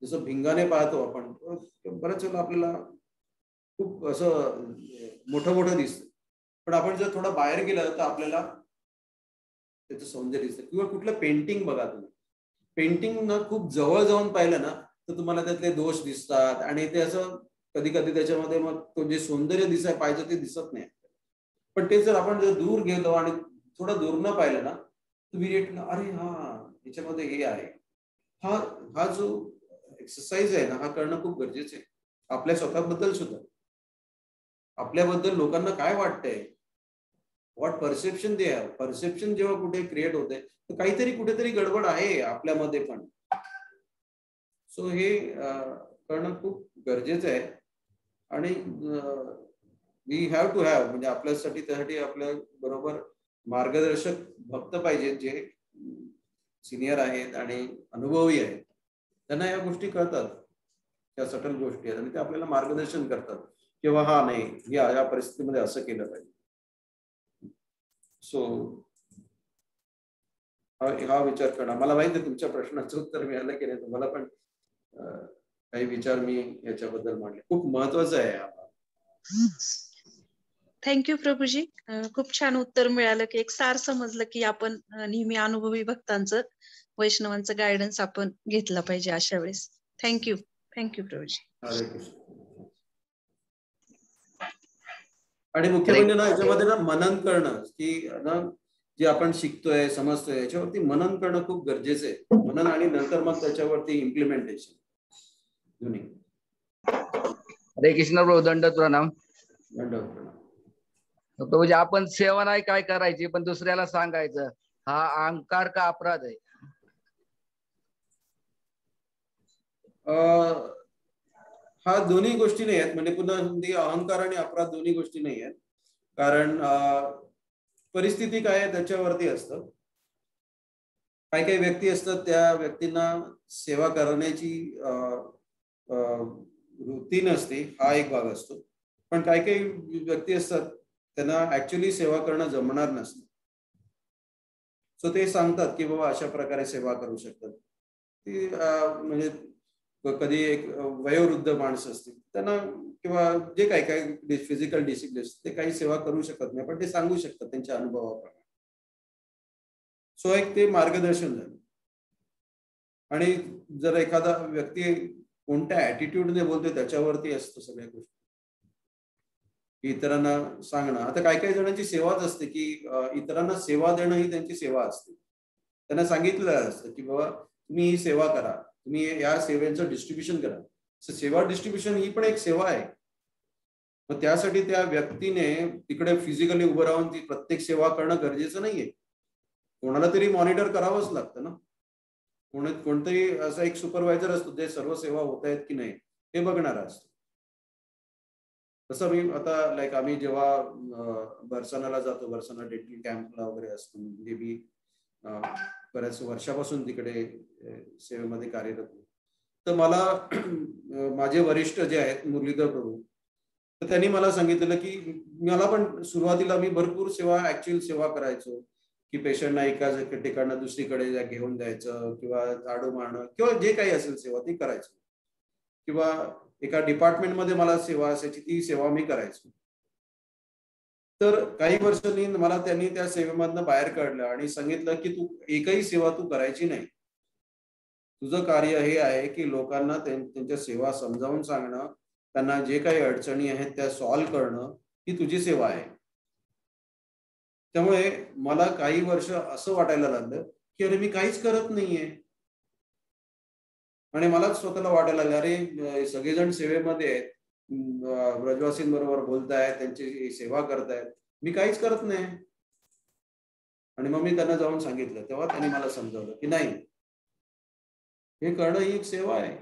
जसं भिंगाने पाहतो आपण बऱ्याच वेळेला आपल्याला खूप असं मोठं मोठं दिसतं, पण आपण जर थोडं बाहेर गेलं तर आपल्याला त्याचं सौंदर्य दिसतं. किंवा कुठलं पेंटिंग बघा तुम्ही, पेंटिंग ना खूप जवळ जाऊन पाहिलं ना तर तुम्हाला त्यातले दोष दिसतात आणि ते असं कधी कधी त्याच्यामध्ये मग तो जे सौंदर्य दिसायला पाहिजे ते दिसत नाही. पण ते जर आपण जर दूर गेलो आणि थोडं दूर न पाहिलं ना तुम्ही अरे हा याच्यामध्ये हे आहे. हा हा जो एक्सरसाइज आहे ना हा करणं खूप गरजेचं आहे आपल्या स्वतःबद्दल सुद्धा. आपल्याबद्दल लोकांना काय वाटतंय, what perception they have. Perception जेव्हा कुठे क्रिएट होते तर काहीतरी कुठेतरी गडबड आहे आपल्यामध्ये पण. सो हे करणं खूप गरजेचं आहे आणि वी हॅव टू हॅव म्हणजे आपल्यासाठी त्यासाठी आपल्या बरोबर मार्गदर्शक भक्त पाहिजेत जे सिनियर आहेत आणि अनुभवी आहेत. त्यांना या गोष्टी कळतात, त्या सटल गोष्टी आहेत आणि ते आपल्याला मार्गदर्शन करतात किंवा हा नाही या परिस्थितीमध्ये असं केलं पाहिजे. सो हा विचार करणं. मला माहिती आहे तुमच्या प्रश्नाचं उत्तर मिळालं की नाही, तुम्हाला पण काही विचार मी याच्याबद्दल मांडले. खूप महत्वाचं आहे. थँक्यू प्रभूजी. खूप छान उत्तर मिळालं की एक सार समजलं की आपण नेहमी अनुभवी भक्तांचं वैष्णवांचं गायडन्स आपण घेतला पाहिजे अशा वेळेस. थँक्यू प्रभूजी. हरे कृष्ण. आणि मुख्य म्हणजे ना याच्यामध्ये ना मनन करणं की ना जे आपण शिकतोय समजतोय याच्यावरती मनन करणं खूप गरजेचं आहे. मनन आणि नंतर मग त्याच्यावरती इम्प्लिमेंटेशन दोन्ही. हरे कृष्ण प्रभू. दंडवत प्रणाम. दंडवत प्रणाम. प्रभूजी आपण सेवा नाही काय करायची पण दुसऱ्याला सांगायचं, हा अहंकार का अपराध आहे? हा दोन्ही गोष्टी नाही आहेत. म्हणजे पुन्हा अहंकार आणि अपराध दोन्ही गोष्टी नाही आहेत. कारण परिस्थिती काय आहे त्याच्यावरती असतं. काही काही व्यक्ती असतात त्या व्यक्तींना सेवा करण्याची वृत्ती नसते, हा एक भाग असतो. पण काही काही व्यक्ती असतात त्यांना ऍक्च्युअली सेवा करणं जमणार नसतं. सो ते सांगतात की बाबा अशा प्रकारे सेवा करू शकतात. ती म्हणजे कधी एक वयोवृद्ध माणसं असतील त्यांना किंवा जे काही काही फिजिकल डिसिप्लिन ते काही सेवा करू शकत नाही, पण ते सांगू शकतात त्यांच्या अनुभवाप्रमाणे. सो एक ते मार्गदर्शन झालं. आणि जर एखादा व्यक्ती कोणत्या ऍटिट्यूडने बोलतोय त्याच्यावरती असतं सगळ्या गोष्टी. इतरांना सांगणं, आता काही काही जणांची सेवाच असते की इतरांना सेवा देणं ही त्यांची सेवा असते. त्यांना सांगितलेलं असतं की बाबा तुम्ही ही सेवा करा, तुम्ही या सेवेचं डिस्ट्रीब्युशन करा. सेवा डिस्ट्रीब्युशन ही पण एक सेवा आहे. मग त्यासाठी त्या व्यक्तीने तिकडे फिजिकली उभं राहून ती प्रत्येक सेवा करणं गरजेचं नाहीये. कोणाला तरी मॉनिटर करावंच लागतं ना. कोणतरी असा एक सुपरवायझर असतो जे सर्व सेवा होत आहेत की नाही हे बघणारा असतो. तसं मी आता लाईक आम्ही जेव्हा बरसानाला जातो, बरसाना डेंटल कॅम्पला वगैरे असतो, म्हणजे मी बऱ्याच वर्षापासून तिकडे सेवेमध्ये कार्यरत. तर मला माझे वरिष्ठ जे आहेत मुरलीधर प्रभू, तर त्यांनी मला सांगितलेलं की मला पण सुरुवातीला मी भरपूर ऍक्च्युअल सेवा करायचो की पेशंटना एका ठिकाणं दुसरीकडे घेऊन जायचं किंवा झाडू मारणं किंवा जे काही असेल सेवा ती करायचो. किंवा एका डिपार्टमेंटमध्ये मला सेवा असायची ती सेवा मी करायचो. तर काही वर्षांनी मला त्यांनी त्या सेवेमधनं बाहेर काढलं आणि सांगितलं की तू एकही सेवा तू करायची नाही. तुझं कार्य हे आहे की लोकांना त्यांच्या सेवा समजावून सांगणं, त्यांना जे काही अडचणी आहेत त्या सॉल्व्ह करणं ही तुझी सेवा आहे. त्यामुळे मला काही वर्ष असं वाटायला लागलं की अरे मी काहीच करत नाहीये. आणि मलाच स्वतःला वाटायला लागलं अरे सगळेजण सेवेमध्ये आहेत, ब्रजवासींबरोबर बोलतायत, त्यांची सेवा करतायत, मी काहीच करत नाही. आणि मग मी त्यांना जाऊन सांगितलं, तेव्हा त्यांनी मला समजावलं की नाही, हे करणं ही एक सेवा आहे.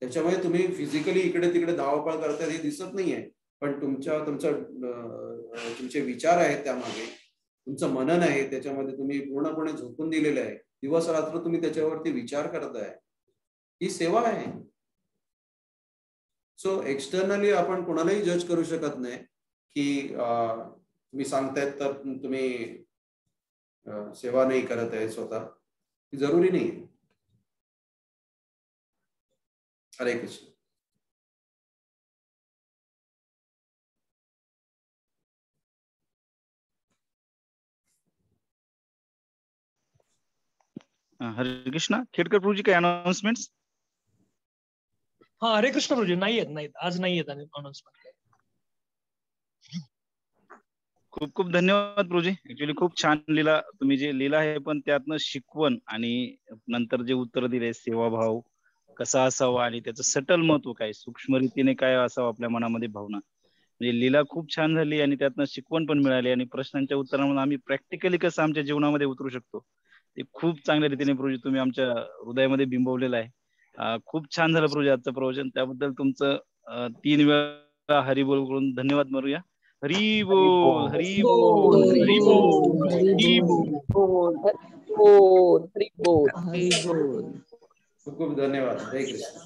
त्याच्यामुळे तुम्ही फिजिकली इकडे तिकडे धावपळ करताय हे दिसत नाहीये, पण तुमचे विचार आहेत त्यामागे, तुमचं मनन आहे त्याच्यामध्ये, तुम्ही पूर्णपणे झोकून दिलेलं आहे, दिवस रात्र तुम्ही त्याच्यावरती विचार करताय, ही सेवा आहे. सो एक्सटर्नली आपण कोणालाही जज करू शकत नाही की तुम्ही सांगतायत तर तुम्ही सेवा नाही करत आहे स्वतः, ती जरुरी नाही. हरे कृष्ण. हरे कृष्णा. खेडकर प्रभूजी काही अनाउन्समेंट्स? हा हरे कृष्ण प्रभूजी. नाहीयेत आज नाहीयेत अनाउन्समेंट. खूप खूप धन्यवाद प्रभूजी. ऍक्च्युली खूप छान लिहिला तुम्ही, जे लिहिला आहे पण त्यातनं शिकवण आणि नंतर जे उत्तर दिले, सेवाभाव कसा असावा आणि त्याचं सटल महत्व काय, सूक्ष्म रीतीने काय असावं आपल्या मनामध्ये भावना, म्हणजे लीला खूप छान झाली आणि त्यातनं शिकवण पण मिळाली आणि प्रश्नांच्या उत्तरामध्ये आम्ही प्रॅक्टिकली कसं आमच्या जीवनामध्ये उतरू शकतो ते खूप चांगल्या रीतीने प्रभूजी तुम्ही आमच्या हृदयामध्ये बिंबवलेलं आहे. खूप छान झालं प्रभूजी आजचं प्रवचन. त्याबद्दल तुमचं 3 वेळा हरिबोल करून धन्यवाद मारूया. हरी बोल, हरी बोल, हरी बोल, हरी बोल. हरी बोल. खूप खूप धन्यवाद. जय कृष्ण.